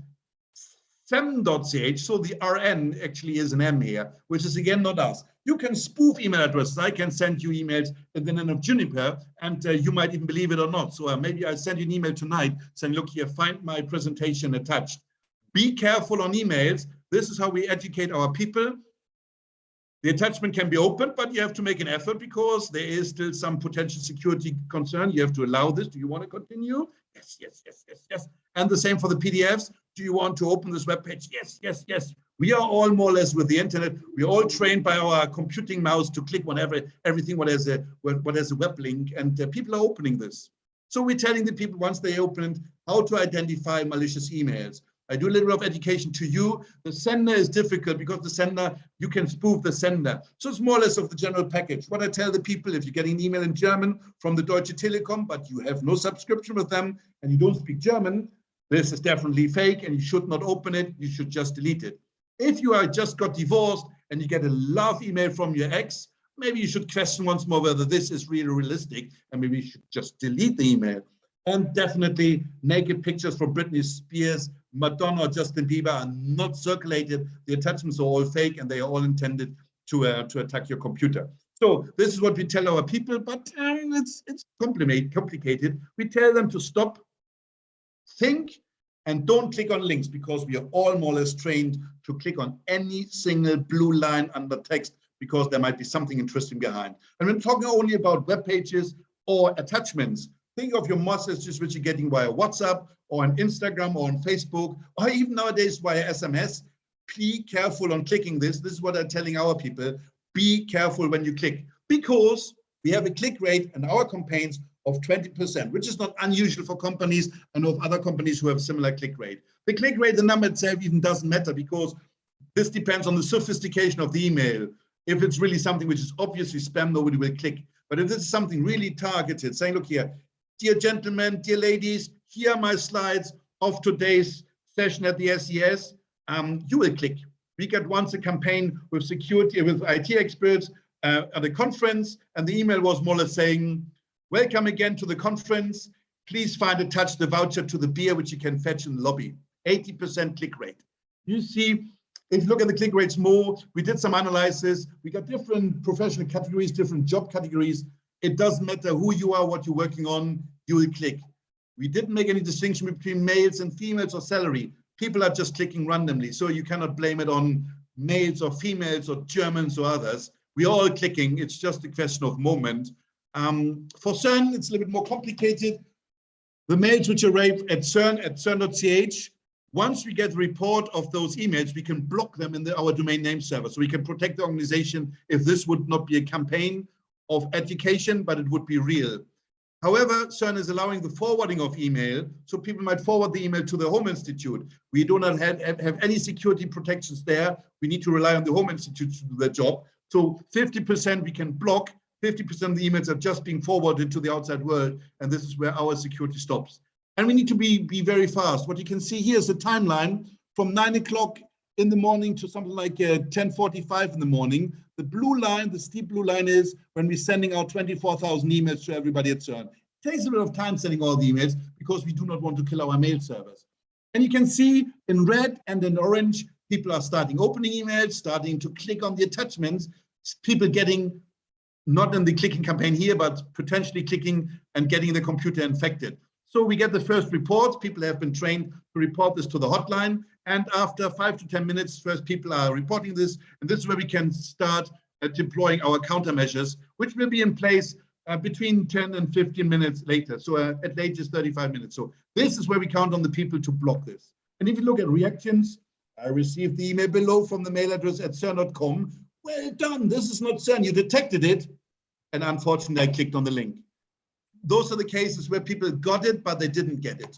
sem.ch. So the RN actually is an M here, which is again not us. You can spoof email addresses. I can send you emails in the name of Juniper, and you might even believe it or not. So maybe I'll send you an email tonight saying, look here, find my presentation attached. Be careful on emails. This is how we educate our people. The attachment can be opened, but you have to make an effort because there is still some potential security concern. You have to allow this. Do you want to continue? Yes, yes, yes, yes, yes. And the same for the PDFs. Do you want to open this web page? Yes, yes, yes. We are all more or less with the internet. We're all trained by our computing mouse to click whatever, everything what has a web link, and people are opening this. So we're telling the people once they open it, how to identify malicious emails. I do a little bit of education to you. The sender is difficult because the sender, you can spoof the sender. So it's more or less of the general package. What I tell the people, if you're getting an email in German from the Deutsche Telekom, but you have no subscription with them and you don't speak German, this is definitely fake and you should not open it. You should just delete it. If you are just got divorced and you get a love email from your ex, maybe you should question once more whether this is really realistic, and maybe you should just delete the email. And definitely naked pictures from Britney Spears, Madonna, or Justin Bieber are not circulated. The attachments are all fake and they are all intended to attack your computer. So this is what we tell our people, but it's complicated. We tell them to stop, think, and don't click on links, because we are all more or less trained to click on any single blue line under text because there might be something interesting behind. And we're talking only about web pages or attachments. Think of your messages which you're getting via WhatsApp or on Instagram or on Facebook, or even nowadays via SMS. Be careful on clicking this. This is what I'm telling our people. Be careful when you click, because we have a click rate in our campaigns of 20%, which is not unusual for companies and of other companies who have a similar click rate. The click rate, the number itself even doesn't matter, because this depends on the sophistication of the email. If it's really something which is obviously spam, nobody will click. But if this is something really targeted, saying, look here, dear gentlemen, dear ladies, here are my slides of today's session at the SES, you will click. We got once a campaign with security, with IT experts at a conference, and the email was more or less saying, welcome again to the conference. Please find attached the voucher to the beer, which you can fetch in the lobby. 80% click rate. You see, if you look at the click rates more, we did some analysis. We got different professional categories, different job categories. It doesn't matter who you are, what you're working on, you will click. We didn't make any distinction between males and females or salary. People are just clicking randomly, so you cannot blame it on males or females or Germans or others. We're all clicking. It's just a question of moment. For CERN, it's a little bit more complicated. The mails which arrive at CERN.ch, once we get a report of those emails, we can block them in our domain name server. So we can protect the organization if this would not be a campaign of education, but it would be real. However, CERN is allowing the forwarding of email, so people might forward the email to the Home Institute. We do not have any security protections there. We need to rely on the Home Institute to do their job. So 50% we can block, 50% of the emails are just being forwarded to the outside world, and this is where our security stops. And we need to be very fast. What you can see here is a timeline from 9 o'clock in the morning to something like 10:45 in the morning. The blue line, the steep blue line, is when we're sending out 24,000 emails to everybody at CERN. It takes a bit of time sending all the emails because we do not want to kill our mail servers. And you can see in red and in orange, people are starting opening emails, starting to click on the attachments, people getting, not in the clicking campaign here, but potentially clicking and getting the computer infected. So we get the first reports. People have been trained to report this to the hotline. And after 5 to 10 minutes, first people are reporting this. And this is where we can start deploying our countermeasures, which will be in place between 10 and 15 minutes later. So at latest 35 minutes. So this is where we count on the people to block this. And if you look at reactions, I received the email below from the mail address at cern.com. Well done, this is not CERN, you detected it. And unfortunately, I clicked on the link. Those are the cases where people got it, but they didn't get it.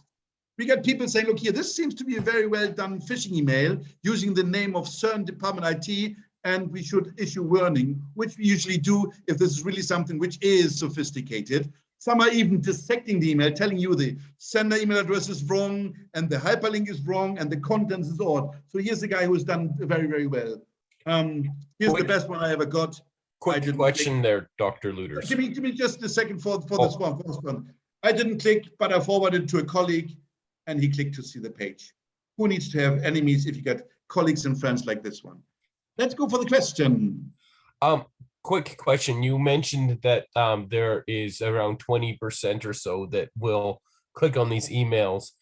We got people saying, look here, this seems to be a very well done phishing email using the name of CERN Department IT, and we should issue warning, which we usually do if this is really something which is sophisticated. Some are even dissecting the email, telling you the sender email address is wrong, and the hyperlink is wrong, and the contents is odd. So here's a guy who has done very, very well. Here's the best one I ever got. Quick question there, Dr. Lüders. Give me just a second for this one. I didn't click, but I forwarded to a colleague, and he clicked to see the page. Who needs to have enemies if you get colleagues and friends like this one? Let's go for the question. Quick question. You mentioned that there is around 20% or so that will click on these emails,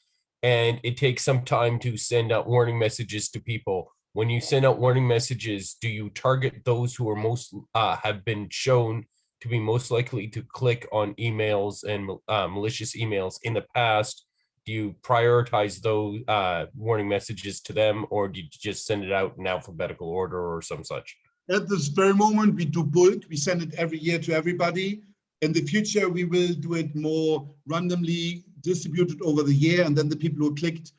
and it takes some time to send out warning messages to people. When you send out warning messages, do you target those who are most have been shown to be most likely to click on emails and malicious emails in the past? Do you prioritize those warning messages to them, or do you just send it out in alphabetical order or some such? At this very moment, we do bulk. We send it every year to everybody. In the future, we will do it more randomly distributed over the year, and then the people who clicked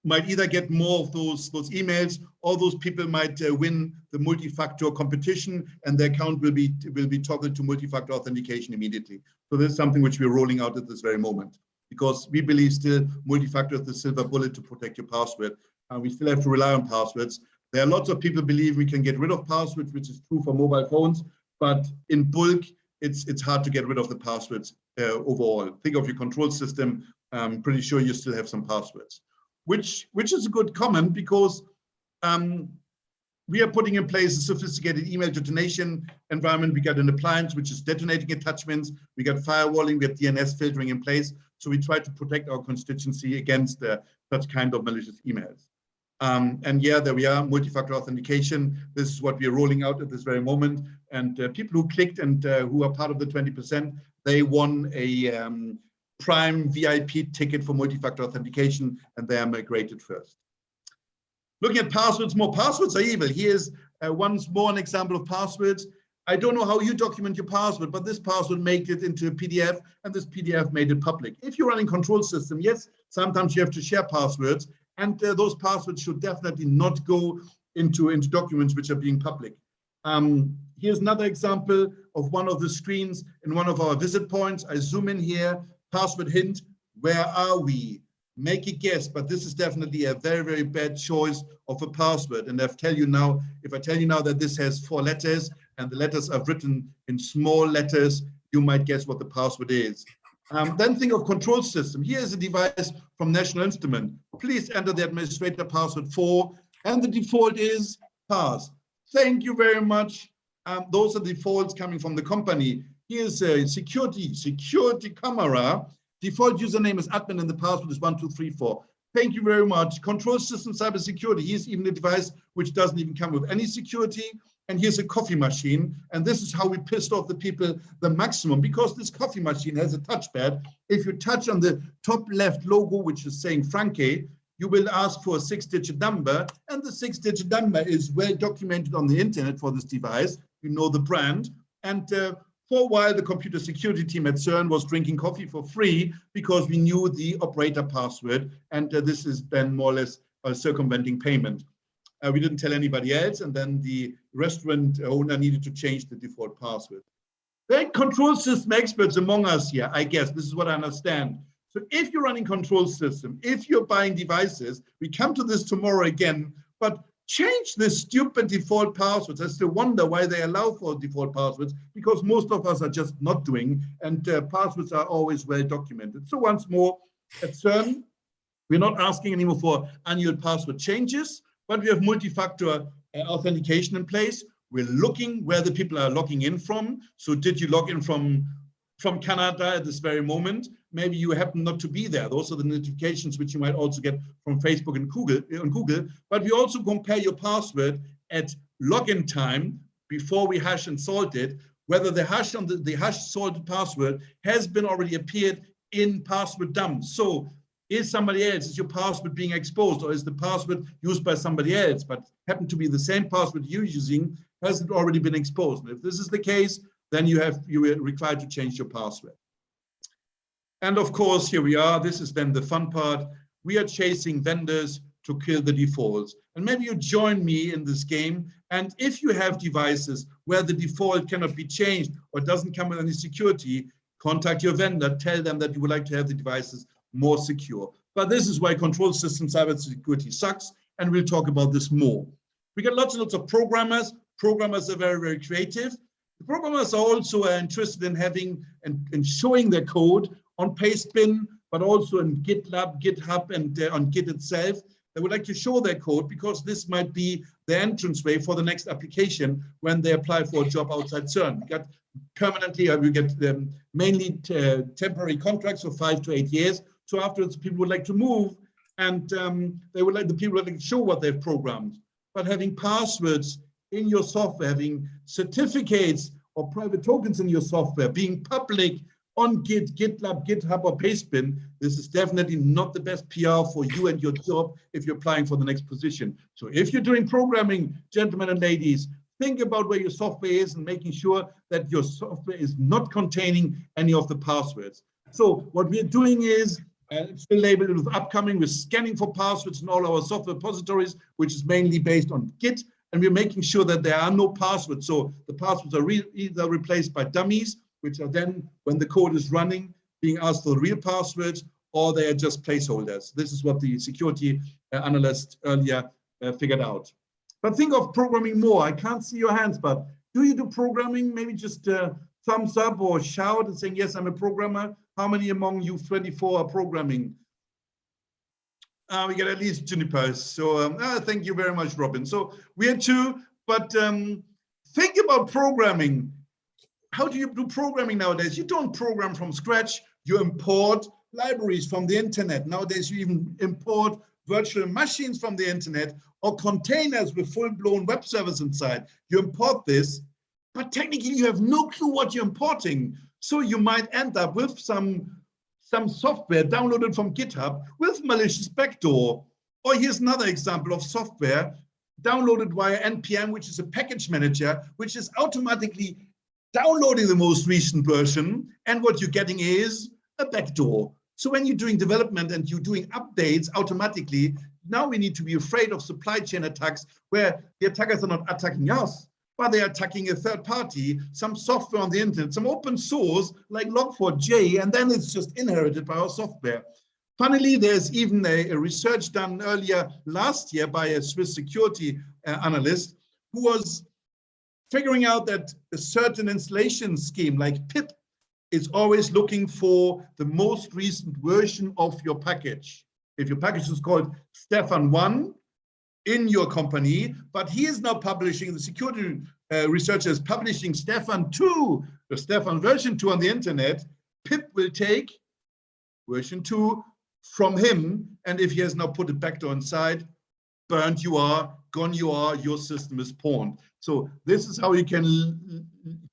might either get more of those emails, or those people might win the multi-factor competition, and their account will be toggled to multi-factor authentication immediately. So this is something which we're rolling out at this very moment, because we believe still multi-factor is the silver bullet to protect your password. We still have to rely on passwords. There are lots of people believe we can get rid of passwords, which is true for mobile phones, but in bulk, it's hard to get rid of the passwords overall. Think of your control system. I'm pretty sure you still have some passwords. Which is a good comment, because we are putting in place a sophisticated email detonation environment. We got an appliance which is detonating attachments. We got firewalling, we got DNS filtering in place. So we try to protect our constituency against such kind of malicious emails. And yeah, there we are, multi-factor authentication. This is what we are rolling out at this very moment. And people who clicked and who are part of the 20%, they won a Prime VIP ticket for multi-factor authentication, and they are migrated first. Looking at passwords, more passwords are evil. Here's once more an example of passwords. I don't know how you document your password, but this password made it into a PDF, and this PDF made it public. If you're running control system, yes, sometimes you have to share passwords, and those passwords should definitely not go into documents which are being public. Here's another example of one of the screens in one of our visit points. I zoom in here. Password hint, where are we? Make a guess, but this is definitely a very, very bad choice of a password. And if I tell you now that this has 4 letters and the letters are written in small letters, you might guess what the password is. Then think of control system. Here is a device from National Instrument. Please enter the administrator password 4, and the default is pass. Thank you very much. Those are defaults coming from the company. Here's a security camera. Default username is admin and the password is 1234. Thank you very much. Control system cybersecurity. Here's even a device which doesn't even come with any security. And here's a coffee machine. And this is how we pissed off the people the maximum, because this coffee machine has a touchpad. If you touch on the top left logo, which is saying Franke, you will ask for a 6-digit number. And the 6-digit number is well documented on the internet for this device. You know the brand. And for a while, the computer security team at CERN was drinking coffee for free because we knew the operator password, and this is then more or less circumventing payment. We didn't tell anybody else, and then the restaurant owner needed to change the default password. There are control system experts among us here, I guess. This is what I understand. So if you're running control system, if you're buying devices, we come to this tomorrow again, but change this stupid default passwords. I still wonder why they allow for default passwords, because most of us are just not doing, and passwords are always well documented. So once more, at CERN, we're not asking anymore for annual password changes, but we have multi-factor authentication in place. We're looking where the people are logging in from. So did you log in from Canada at this very moment? Maybe you happen not to be there. Those are the notifications which you might also get from Facebook and Google. But we also compare your password at login time before we hash and salt it, whether the hash on the hash salted password has been already appeared in password dump. So is somebody else, is your password being exposed, or is the password used by somebody else, but happen to be the same password you're using, has it already been exposed? And if this is the case, then you are required to change your password. And of course, here we are. This is then the fun part. We are chasing vendors to kill the defaults. And maybe you join me in this game. And if you have devices where the default cannot be changed or doesn't come with any security, contact your vendor, tell them that you would like to have the devices more secure. But this is why control system cybersecurity sucks, and we'll talk about this more. We got lots and lots of programmers. Programmers are very, very creative. The programmers are also interested in having and showing their code on Pastebin, but also in GitLab, GitHub, and on Git itself. They would like to show their code because this might be the entranceway for the next application when they apply for a job outside CERN. We got permanently, we get mainly temporary contracts of 5 to 8 years. So afterwards, people would like to move, and they would like the people would like to show what they've programmed. But having passwords in your software, having certificates or private tokens in your software, being public on Git, GitLab, GitHub, or Pastebin, this is definitely not the best PR for you and your job if you're applying for the next position. So if you're doing programming, gentlemen and ladies, think about where your software is and making sure that your software is not containing any of the passwords. So what we're doing is, it's still labeled with upcoming, we're scanning for passwords in all our software repositories, which is mainly based on Git, and we're making sure that there are no passwords. So the passwords are either replaced by dummies, which are then, when the code is running, being asked for real passwords, or they are just placeholders. This is what the security analyst earlier figured out. But think of programming more. I can't see your hands, but do you do programming? Maybe just thumbs up or shout and saying, yes, I'm a programmer. How many among you 24 are programming? We get at least Junipers. So thank you very much, Robin. So we are two, but think about programming. How do you do programming nowadays? You don't program from scratch. You import libraries from the internet. Nowadays, you even import virtual machines from the internet or containers with full-blown web servers inside. You import this, but technically you have no clue what you're importing. So you might end up with some software downloaded from GitHub with malicious backdoor. Or here's another example of software downloaded via NPM, which is a package manager, which is automatically downloading the most recent version. And what you're getting is a backdoor. So when you're doing development and you're doing updates automatically, now we need to be afraid of supply chain attacks where the attackers are not attacking us, but they are attacking a third party, some software on the internet, some open source like Log4j, and then it's just inherited by our software. Funnily, there's even a research done earlier last year by a Swiss security analyst who was figuring out that a certain installation scheme like pip is always looking for the most recent version of your package. If your package is called Stefan 1 in your company, but he is now publishing, the security researcher is publishing Stefan 2, the Stefan version 2 on the internet, pip will take version 2 from him, and if he has now put a backdoor inside, burned you are, gone you are, your system is pawned. So this is how you can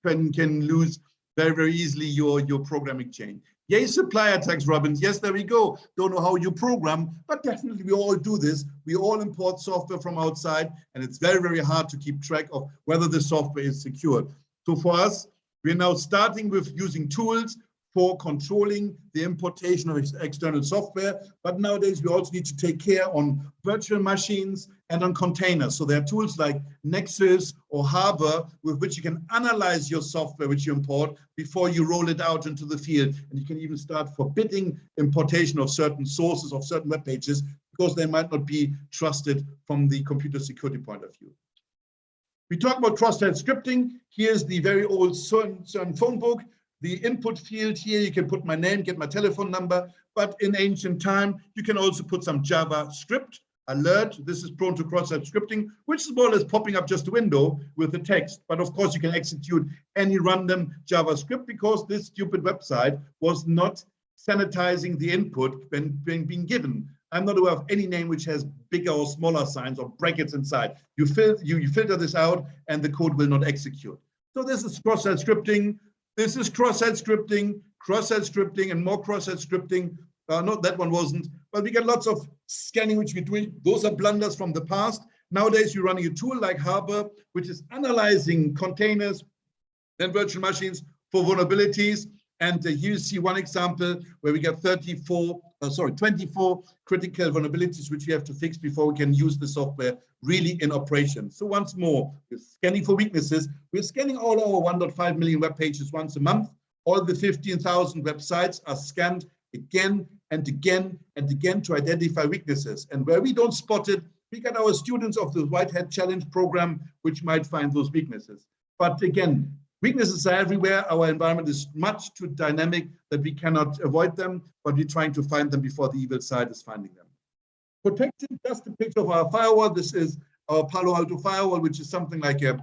lose very, very easily your programming chain. Yay, supplier attacks, Robbins. Yes, there we go. Don't know how you program, but definitely we all do this. We all import software from outside, and it's very, very hard to keep track of whether the software is secured. So for us, we're now starting with using tools for controlling the importation of external software. But nowadays, we also need to take care on virtual machines and on containers. So there are tools like Nexus or Harbor with which you can analyze your software which you import before you roll it out into the field. And you can even start forbidding importation of certain sources of certain web pages because they might not be trusted from the computer security point of view. We talk about cross-site scripting. Here's the very old CERN phone book. The input field here, you can put my name, get my telephone number, but in ancient time, you can also put some JavaScript alert. This is prone to cross-site scripting, which is more or less popping up just a window with the text. But of course, you can execute any random JavaScript because this stupid website was not sanitizing the input when being given. I'm not aware of any name which has bigger or smaller signs or brackets inside. You filter this out and the code will not execute. So this is cross-site scripting. This is cross-site scripting, and more cross-site scripting. No, that one wasn't. But we get lots of scanning which we're doing. Those are blunders from the past. Nowadays, you're running a tool like Harbor, which is analyzing containers and virtual machines for vulnerabilities. And here you see one example where we get 24 critical vulnerabilities which we have to fix before we can use the software really in operation. So once more, we're scanning for weaknesses. We're scanning all our 1.5 million web pages once a month. All the 15,000 websites are scanned again and again and again to identify weaknesses. And where we don't spot it, we get our students of the White Hat Challenge program, which might find those weaknesses. But again, weaknesses are everywhere. Our environment is much too dynamic that we cannot avoid them, but we're trying to find them before the evil side is finding them. Protected, just a picture of our firewall. This is our Palo Alto firewall, which is something like in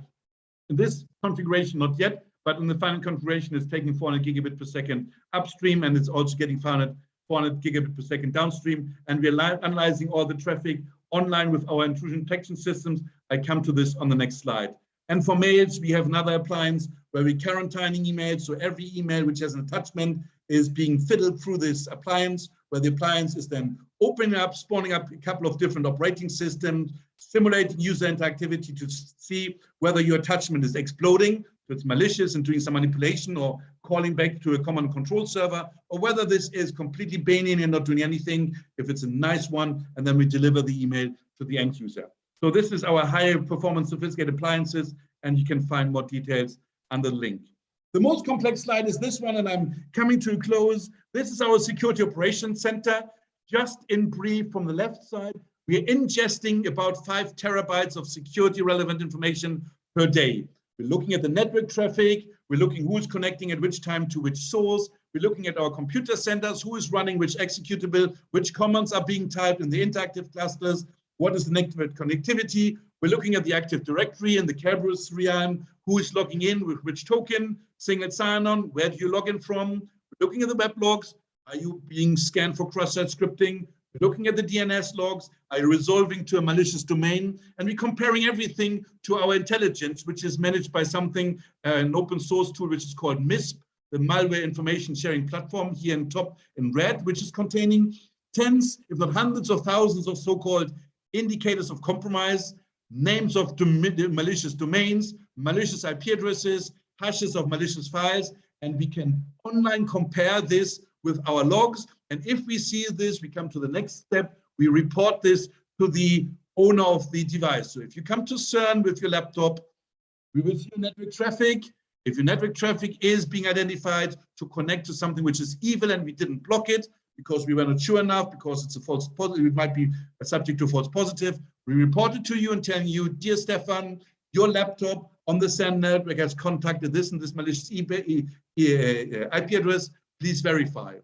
this configuration, not yet, but in the final configuration, it's taking 400 gigabit per second upstream, and it's also getting 400 gigabit per second downstream. And we're analyzing all the traffic online with our intrusion detection systems. I come to this on the next slide. And for mails, we have another appliance where we're quarantining emails. So every email which has an attachment is being fiddled through this appliance, where the appliance is then opening up, spawning up a couple of different operating systems, simulating user interactivity to see whether your attachment is exploding, so it's malicious and doing some manipulation or calling back to a command control server, or whether this is completely Bayesian and not doing anything, if it's a nice one, and then we deliver the email to the end user. So this is our high performance sophisticated appliances, and you can find more details under the link. The most complex slide is this one, and I'm coming to a close. This is our Security Operations Center. Just in brief, from the left side, we are ingesting about 5 terabytes of security relevant information per day. We're looking at the network traffic. We're looking who's connecting at which time to which source. We're looking at our computer centers, who is running which executable, which commands are being typed in the interactive clusters, what is the network connectivity. We're looking at the Active Directory and the Kerberos realm, who is logging in with which token, singlet sign-on, where do you log in from. We're looking at the web logs. Are you being scanned for cross-site scripting? We're looking at the DNS logs. Are you resolving to a malicious domain? And we're comparing everything to our intelligence, which is managed by something, an open source tool, which is called MISP, the Malware Information Sharing Platform, here in top in red, which is containing tens, if not hundreds of thousands of so-called indicators of compromise, names of malicious domains, malicious IP addresses, hashes of malicious files, and we can online compare this with our logs. And if we see this, we come to the next step. We report this to the owner of the device. So if you come to CERN with your laptop, we will see your network traffic. If your network traffic is being identified to connect to something which is evil and we didn't block it because we were not sure enough, because it's a false positive, it might be a subject to false positive, we report it to you and tell you, dear Stefan, your laptop on the CERN network has contacted this and this malicious IP address, please verify.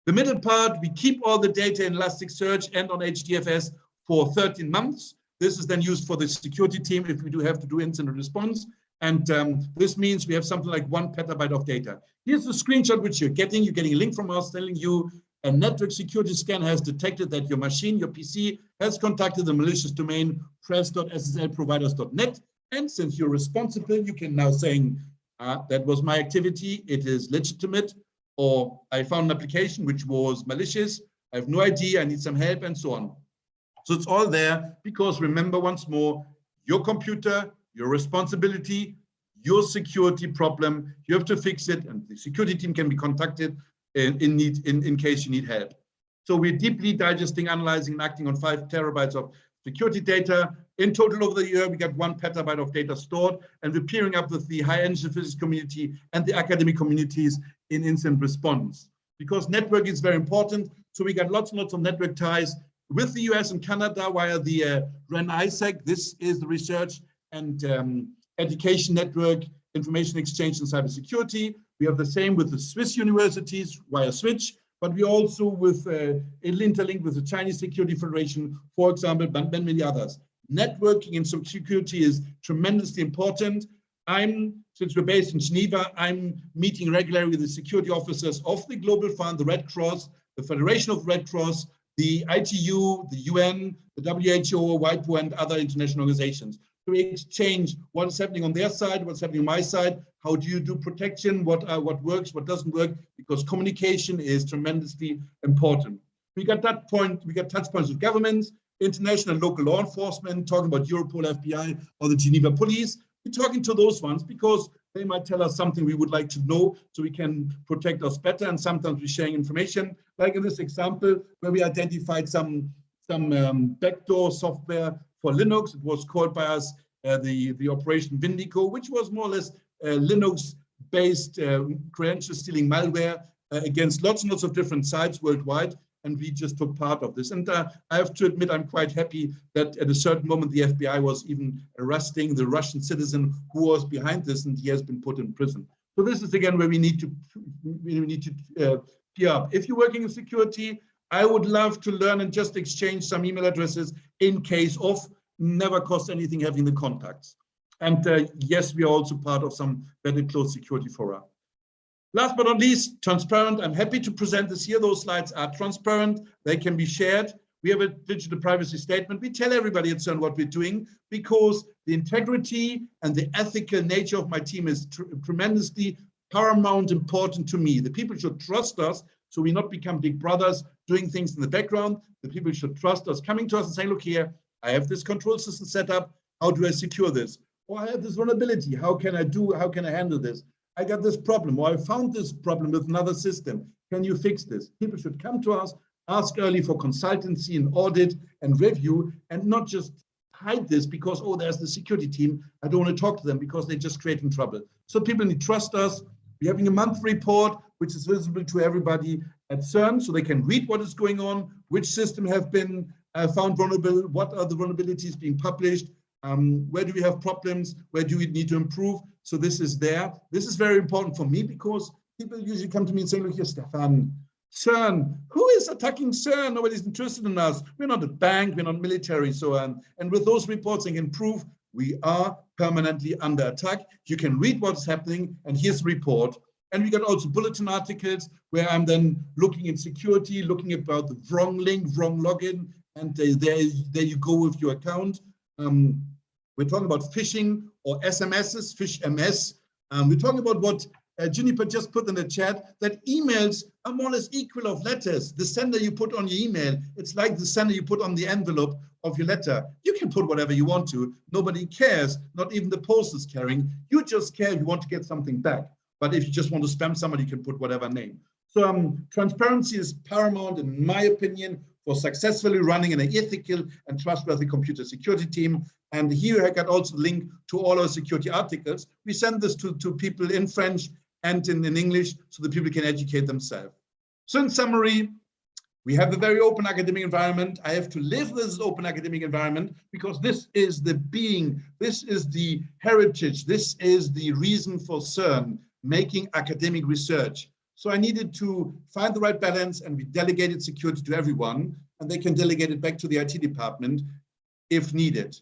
The middle part, we keep all the data in Elasticsearch and on HDFS for 13 months. This is then used for the security team if we do have to do incident response. And this means we have something like 1 petabyte of data. Here's the screenshot which you're getting. You're getting a link from us telling you a network security scan has detected that your machine, your PC, has contacted the malicious domain press.sslproviders.net. And since you're responsible, you can now say, that was my activity, it is legitimate, or I found an application which was malicious, I have no idea, I need some help, and so on. So it's all there because remember once more, your computer, your responsibility, your security problem, you have to fix it, and the security team can be contacted in case you need help. So we're deeply digesting, analyzing, and acting on 5 terabytes of security data. In total over the year, we got 1 petabyte of data stored, and we're peering up with the high energy physics community and the academic communities in incident response. Because network is very important, so we got lots and lots of network ties with the US and Canada via the REN-ISAC. This is the research and education network, information exchange and cybersecurity. We have the same with the Swiss universities via Switch, but we also with interlinked with the Chinese Security Federation, for example, and many others. Networking in security is tremendously important. Since we're based in Geneva, I'm meeting regularly with the security officers of the Global Fund, the Red Cross, the Federation of Red Cross, the ITU, the UN, the WHO, WIPO, and other international organizations. So we exchange what is happening on their side, what's happening on my side, how do you do protection, what works, what doesn't work, because communication is tremendously important. We got that point, we got touch points with governments, international and local law enforcement, talking about Europol, FBI, or the Geneva police. We're talking to those ones because they might tell us something we would like to know so we can protect us better, and sometimes we're sharing information. Like in this example, where we identified some backdoor software for Linux. It was called by us the Operation Vindico, which was more or less Linux-based credential stealing malware against lots and lots of different sites worldwide. And we just took part of this. And I have to admit, I'm quite happy that at a certain moment, the FBI was even arresting the Russian citizen who was behind this, and he has been put in prison. So this is again where we need to gear up. If you're working in security, I would love to learn and just exchange some email addresses in case of, never cost anything having the contacts. And yes, we are also part of some very close security fora. Last but not least, transparent. I'm happy to present this here. Those slides are transparent. They can be shared. We have a digital privacy statement. We tell everybody at CERN what we're doing because the integrity and the ethical nature of my team is tremendously paramount important to me. The people should trust us so we not become big brothers doing things in the background. The people should trust us, coming to us and saying, look here, I have this control system set up. How do I secure this? Or I have this vulnerability. How can I handle this? I got this problem, or I found this problem with another system. Can you fix this? People should come to us, ask early for consultancy and audit and review, and not just hide this because, oh, there's the security team. I don't want to talk to them because they're just creating trouble. So people need to trust us. We're having a monthly report, which is visible to everybody at CERN, so they can read what is going on, which system have been found vulnerable, what are the vulnerabilities being published, where do we have problems, where do we need to improve. So this is there. This is very important for me because people usually come to me and say, look here, Stefan, CERN, who is attacking CERN? Nobody's interested in us. We're not a bank, we're not military, so on. And with those reports, I can prove we are permanently under attack. You can read what's happening, and here's the report. And we got also bulletin articles where I'm then looking at security, looking about the wrong link, wrong login, and there you go with your account. We're talking about phishing or SMSs, phish MS. We're talking about what Juniper just put in the chat, that emails are more or less equal of letters. The sender you put on your email, it's like the sender you put on the envelope of your letter. You can put whatever you want to. Nobody cares, not even the post is caring. You just care if you want to get something back. But if you just want to spam somebody, you can put whatever name. So transparency is paramount, in my opinion, for successfully running an ethical and trustworthy computer security team. And here I got also a link to all our security articles. We send this to people in French and in English so that people can educate themselves. So in summary, we have a very open academic environment. I have to live this open academic environment because this is the being, this is the heritage, this is the reason for CERN, making academic research. So I needed to find the right balance, and we delegated security to everyone, and they can delegate it back to the IT department if needed.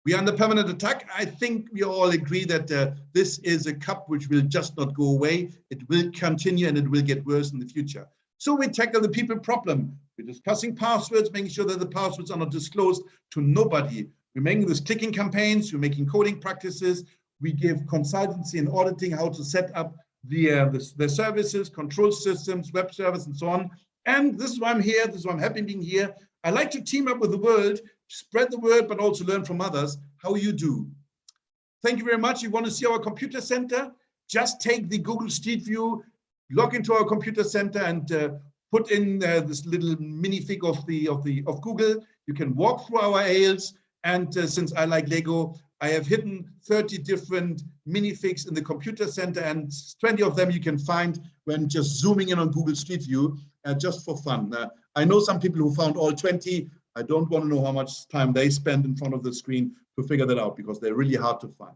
We are under permanent attack. I think we all agree that this is a cup which will just not go away. It will continue and it will get worse in the future. So we tackle the people problem. We're discussing passwords, making sure that the passwords are not disclosed to nobody. We're making these clicking campaigns. We're making coding practices. We give consultancy and auditing how to set up the services, control systems, web servers, and so on. And this is why I'm here. This is why I'm happy being here. I like to team up with the world, spread the word, but also learn from others how you do. Thank you very much. You want to see our computer center? Just take the Google Street View, log into our computer center, and put in this little minifig of Google. You can walk through our aisles, and since I like Lego, I have hidden 30 different minifigs in the computer center, and 20 of them you can find when just zooming in on Google Street View, just for fun. I know some people who found all 20. I don't want to know how much time they spend in front of the screen to figure that out, because they're really hard to find.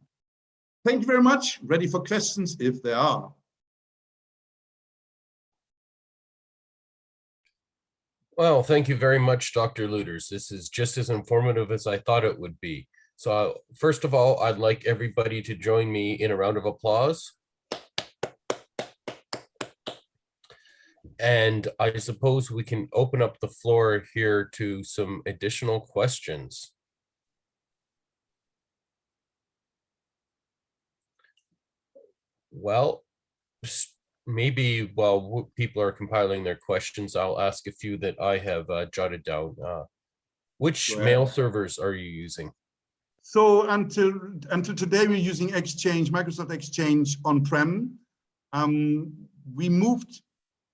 Thank you very much. Ready for questions if there are. Well, thank you very much, Dr. Lüders. This is just as informative as I thought it would be. So first of all, I'd like everybody to join me in a round of applause. And I suppose we can open up the floor here to some additional questions. Well, maybe while people are compiling their questions, I'll ask a few that I have jotted down. Which mail servers are you using? So until today, we're using Exchange, Microsoft Exchange on-prem. We moved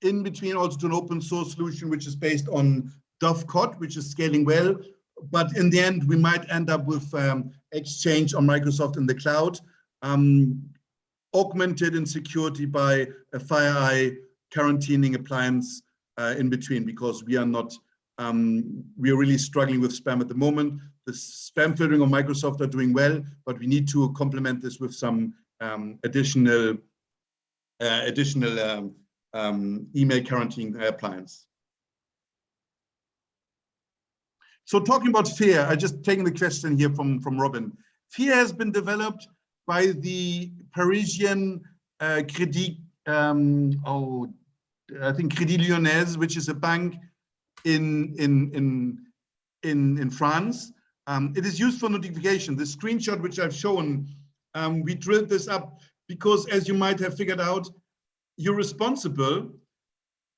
in between also to an open source solution, which is based on Dovecot, which is scaling well. But in the end, we might end up with Exchange on Microsoft in the cloud, augmented in security by a FireEye quarantining appliance in between, because we are not, we are really struggling with spam at the moment. The spam filtering on Microsoft are doing well, but we need to complement this with some additional email quarantining appliance. So talking about FEAR, I just taken the question here from Robin. FEAR has been developed by the Parisian Crédit, I think Crédit Lyonnais, which is a bank in France. It is used for notification. The screenshot which I've shown, we drilled this up because, as you might have figured out, you're responsible,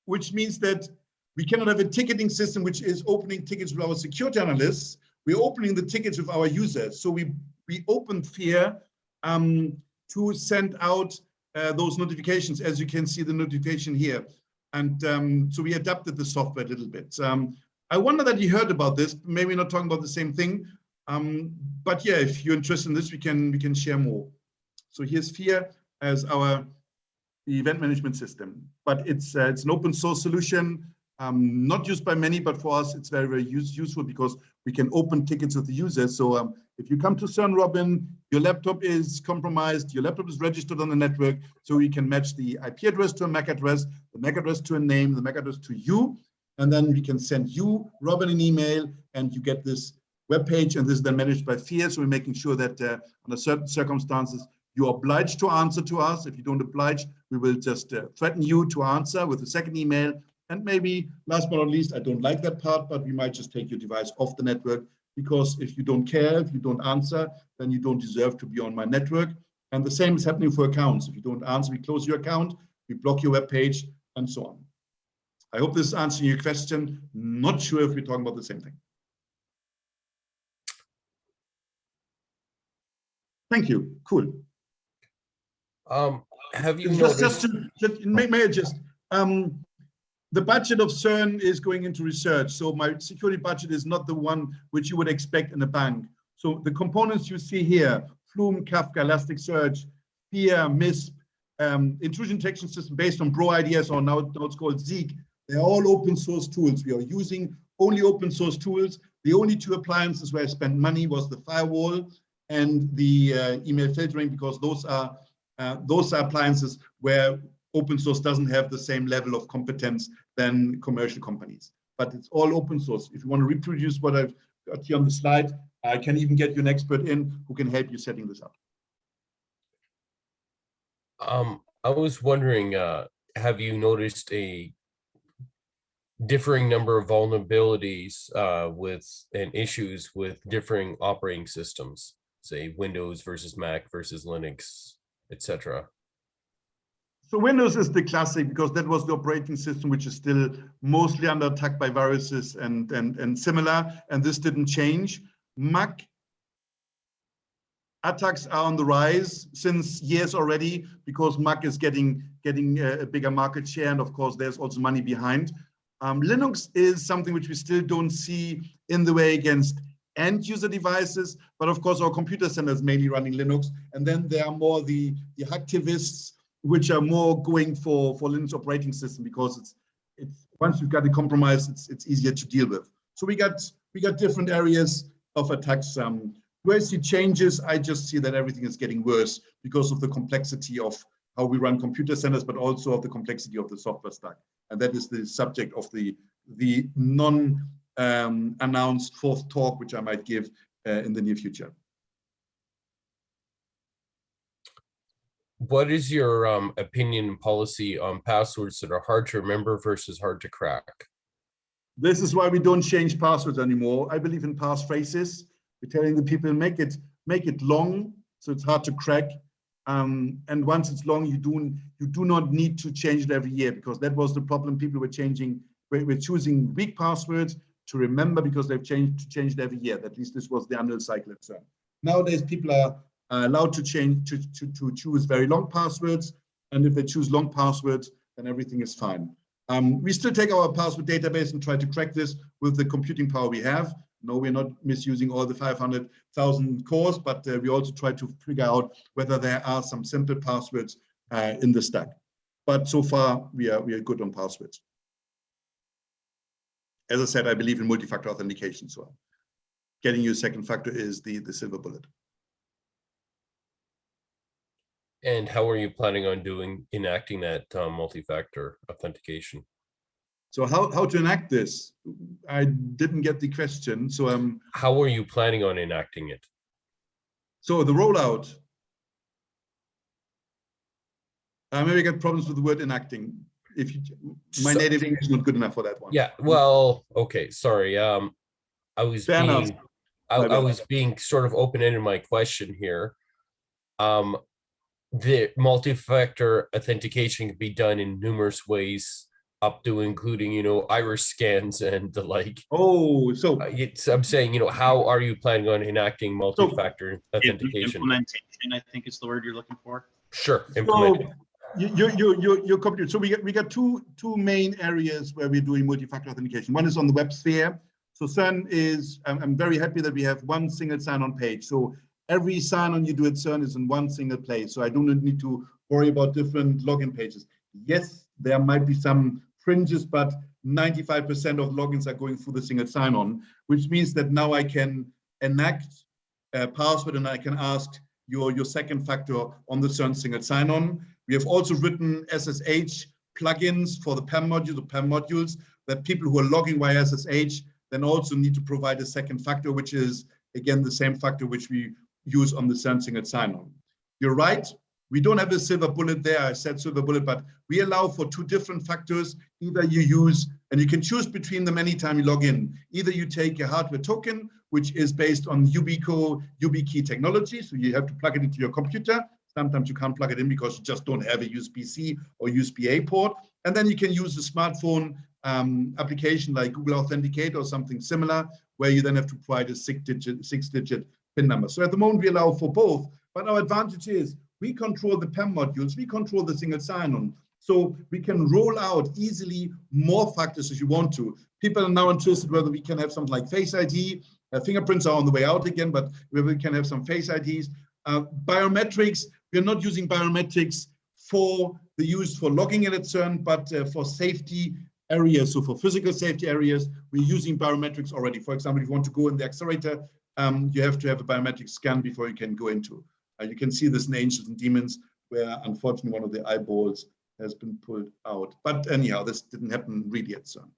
which means that we cannot have a ticketing system which is opening tickets with our security analysts. We're opening the tickets with our users. So we opened FEAR to send out those notifications, as you can see the notification here. And so we adapted the software a little bit. I wonder that you heard about this, maybe not talking about the same thing. But yeah, if you're interested in this, we can share more. So here's FEAR as our event management system, but it's an open source solution, not used by many, but for us, it's very, very useful because we can open tickets with the users. So if you come to CERN, Robin, your laptop is compromised, your laptop is registered on the network, so we can match the IP address to a MAC address, the MAC address to a name, the MAC address to you, and then we can send you, Robin, an email, and you get this web page, and this is then managed by FEAR. So we're making sure that under certain circumstances, you're obliged to answer to us. If you don't oblige, we will just threaten you to answer with a second email. And maybe last but not least, I don't like that part, but we might just take your device off the network, because if you don't care, if you don't answer, then you don't deserve to be on my network. And the same is happening for accounts. If you don't answer, we close your account, we block your web page, and so on. I hope this is answering your question. Not sure if we're talking about the same thing. Thank you. Cool. Have you noticed? May I just, the budget of CERN is going into research. So my security budget is not the one which you would expect in a bank. So the components you see here, Flume, Kafka, Elasticsearch, FEAR, MISP, intrusion detection system based on Bro IDS, or now it's called Zeek. They're all open source tools. We are using only open source tools. The only two appliances where I spent money was the firewall and the email filtering, because those are appliances where open source doesn't have the same level of competence than commercial companies. But it's all open source. If you want to reproduce what I've got here on the slide, I can even get you an expert in who can help you setting this up. I was wondering, have you noticed a differing number of vulnerabilities and issues with differing operating systems, say Windows versus Mac versus Linux, etc.? So Windows is the classic, because that was the operating system which is still mostly under attack by viruses and similar, and this didn't change. Mac attacks are on the rise since years already because Mac is getting a bigger market share, and of course there's also money behind. Linux is something which we still don't see in the way against end user devices, but of course our computer center is mainly running Linux, and then there are more the hacktivists which are more going for Linux operating system because it's once you've got a compromise, it's easier to deal with. So we got different areas of attacks. Where I see changes, I just see that everything is getting worse because of the complexity of how we run computer centers, but also of the complexity of the software stack. And that is the subject of the non-announced fourth talk, which I might give in the near future. What is your opinion and policy on passwords that are hard to remember versus hard to crack? This is why we don't change passwords anymore. I believe in passphrases. We're telling the people make it long so it's hard to crack. And once it's long, you do not need to change it every year, because that was the problem. People were choosing weak passwords to remember because they've changed every year. At least this was the annual cycle at CERN. Nowadays, people are allowed to choose very long passwords, and if they choose long passwords, then everything is fine. We still take our password database and try to crack this with the computing power we have. No, we're not misusing all the 500,000 cores, but we also try to figure out whether there are some simple passwords in the stack. But so far, we are good on passwords. As I said, I believe in multi-factor authentication, so getting you a second factor is the silver bullet. And how are you planning on enacting that multi-factor authentication? So how to enact this? I didn't get the question. So how are you planning on enacting it? So the rollout. Maybe I got problems with the word enacting. My native English is not good enough for that one. Yeah. Well, okay. Sorry. I was being sort of open-ended in my question here. The multi-factor authentication can be done in numerous ways, up to including, iris scans and the like. Oh, so I'm saying, how are you planning on enacting multi-factor authentication? Implementation, I think is the word you're looking for. Sure, implementation. Your computer. So we got two main areas where we're doing multi-factor authentication. One is on the web sphere. So CERN is, I'm very happy that we have one single sign-on page. So every sign-on you do at CERN is in one single place. So I do not need to worry about different login pages. Yes, there might be some fringes, but 95% of logins are going through the single sign-on, which means that now I can enact a password and I can ask your second factor on the CERN single sign-on. We have also written SSH plugins for the PAM modules that people who are logging via SSH then also need to provide a second factor, which is again the same factor which we use on the CERN single sign-on. You're right. We don't have a silver bullet there. I said silver bullet, but we allow for two different factors. Either you use, and you can choose between them anytime you log in. Either you take a hardware token, which is based on YubiKey technology. So you have to plug it into your computer. Sometimes you can't plug it in because you just don't have a USB-C or USB-A port. And then you can use a smartphone application like Google Authenticate or something similar, where you then have to provide a six-digit PIN number. So at the moment we allow for both, but our advantage is we control the PAM modules, we control the single sign-on. So we can roll out easily more factors if you want to. People are now interested whether we can have something like Face ID. Fingerprints are on the way out again, but we can have some Face IDs. Biometrics, we're not using biometrics for the use for logging in at CERN, but for safety areas. So for physical safety areas, we're using biometrics already. For example, if you want to go in the accelerator, you have to have a biometric scan before you can go into. You can see this in Angels and Demons, where unfortunately one of the eyeballs has been pulled out. But anyhow, this didn't happen really at CERN.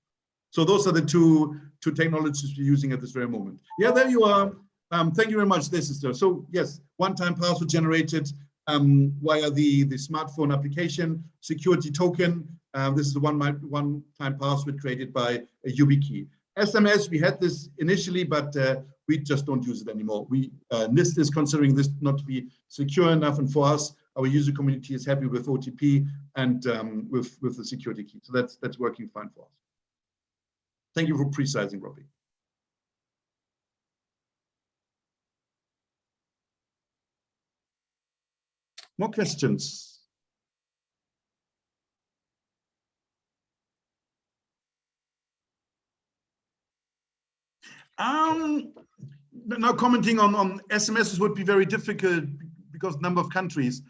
So those are the two technologies we're using at this very moment. Yeah, there you are. Thank you very much, sister. So yes, one-time password generated via the smartphone application, security token. This is the one-time password created by a YubiKey. SMS, we had this initially, but we just don't use it anymore. NIST is considering this not to be secure enough, and for us, our user community is happy with OTP and with the security key. So that's working fine for us. Thank you for precising, Robbie. More questions? Now commenting on SMSs would be very difficult because number of countries.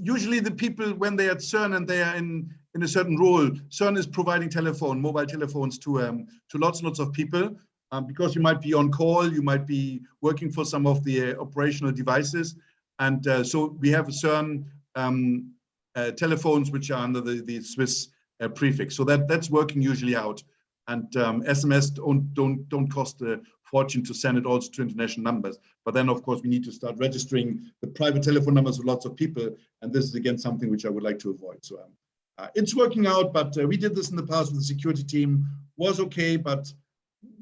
Usually the people, when they are at CERN and they are in a certain role, CERN is providing mobile telephones to lots and lots of people, because you might be on call, you might be working for some of the operational devices. And so we have CERN telephones which are under the Swiss prefix. So that's working usually out. And SMS don't cost a fortune to send it also to international numbers. But then, of course, we need to start registering the private telephone numbers of lots of people. And this is, again, something which I would like to avoid. So it's working out, but we did this in the past with the security team, was okay, but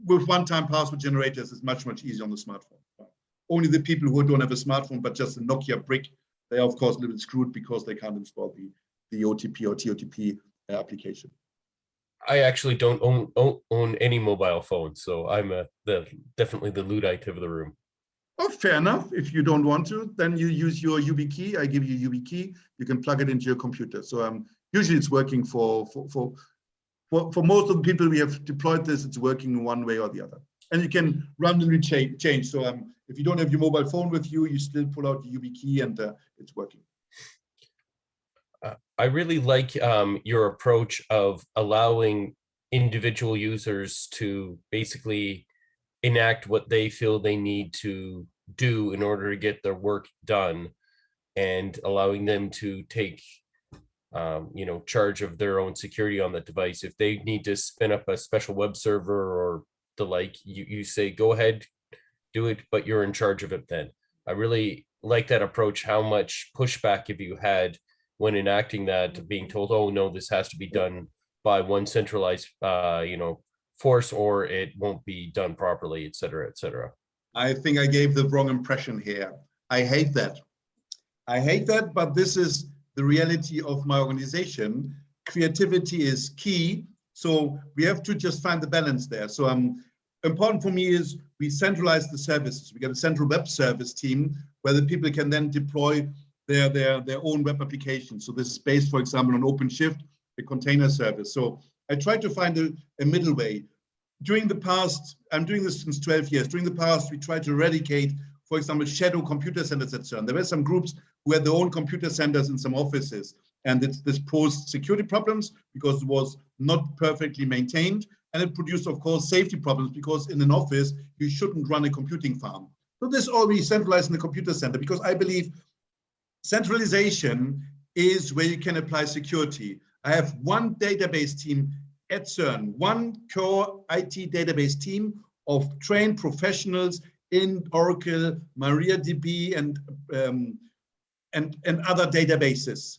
with one-time password generators, it's much, much easier on the smartphone. Only the people who don't have a smartphone, but just a Nokia brick, they are, of course, a little bit screwed because they can't install the OTP or TOTP application. I actually don't own any mobile phones, so I'm definitely the Luddite of the room. Oh, fair enough. If you don't want to, then you use your YubiKey. I give you YubiKey. You can plug it into your computer. So usually it's working for most of the people we have deployed this. It's working in one way or the other, and you can randomly change. So if you don't have your mobile phone with you, you still pull out your YubiKey and it's working. I really like your approach of allowing individual users to basically enact what they feel they need to do in order to get their work done, and allowing them to take charge of their own security on the device. If they need to spin up a special web server or the like, you say, go ahead, do it, but you're in charge of it then. I really like that approach. How much pushback have you had when enacting that, being told, oh no, this has to be done by one centralized force, or it won't be done properly, et cetera, et cetera? I think I gave the wrong impression here. I hate that. But this is the reality of my organization. Creativity is key. So we have to just find the balance there. So important for me is we centralize the services. We get a central web service team where the people can then deploy their own web applications. So this is based, for example, on OpenShift, the container service. So I try to find a middle way. During the past, I'm doing this since 12 years. During the past, we tried to eradicate, for example, shadow computer centers at CERN. There were some groups who had their own computer centers in some offices. And this posed security problems because it was not perfectly maintained. And it produced, of course, safety problems because in an office, you shouldn't run a computing farm. So this all be centralized in the computer center, because I believe centralization is where you can apply security. I have one database team at CERN, one core IT database team of trained professionals in Oracle, MariaDB, and other databases.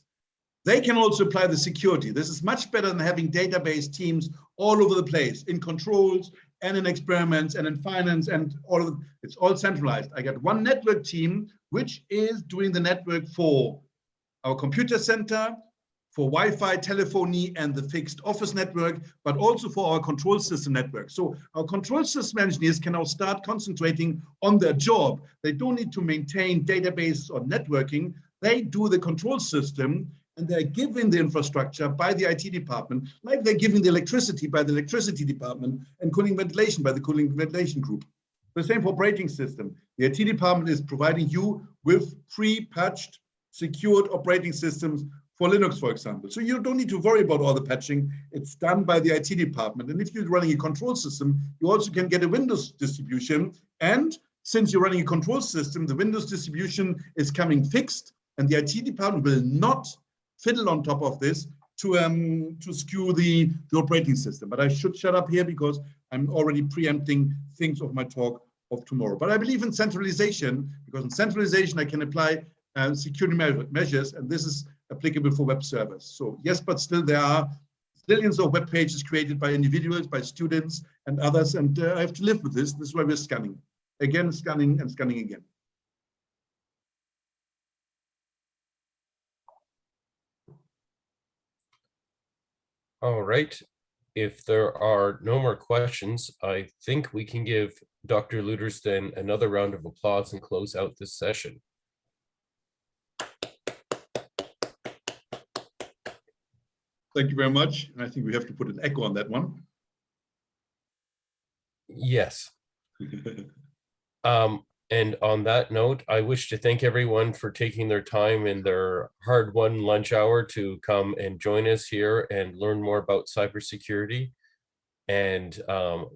They can also apply the security. This is much better than having database teams all over the place in controls and in experiments and in finance and all of it. It's all centralized. I got one network team, which is doing the network for our computer center, for Wi-Fi, telephony, and the fixed office network, but also for our control system network. So our control system engineers can now start concentrating on their job. They don't need to maintain databases or networking. They do the control system, and they're given the infrastructure by the IT department, like they're giving the electricity by the electricity department and cooling ventilation by the cooling ventilation group. The same for operating system. The IT department is providing you with pre-patched, secured operating systems for Linux, for example. So you don't need to worry about all the patching. It's done by the IT department. And if you're running a control system, you also can get a Windows distribution. And since you're running a control system, the Windows distribution is coming fixed, and the IT department will not fiddle on top of this to skew the operating system. But I should shut up here because I'm already preempting things of my talk of tomorrow. But I believe in centralization, because in centralization I can apply security measures, and this is applicable for web servers. So yes, but still there are zillions of web pages created by individuals, by students and others, and I have to live with this. This is why we're scanning. Again, scanning and scanning again. All right. If there are no more questions, I think we can give Dr. Lüders then another round of applause and close out this session. Thank you very much. And I think we have to put an echo on that one. Yes. And on that note, I wish to thank everyone for taking their time in their hard-won lunch hour to come and join us here and learn more about cybersecurity. And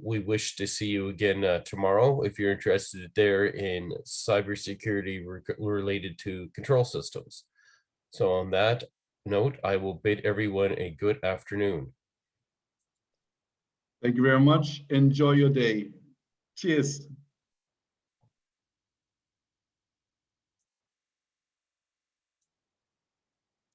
we wish to see you again tomorrow if you're interested there in cybersecurity related to control systems. So on that note, I will bid everyone a good afternoon. Thank you very much. Enjoy your day. Cheers.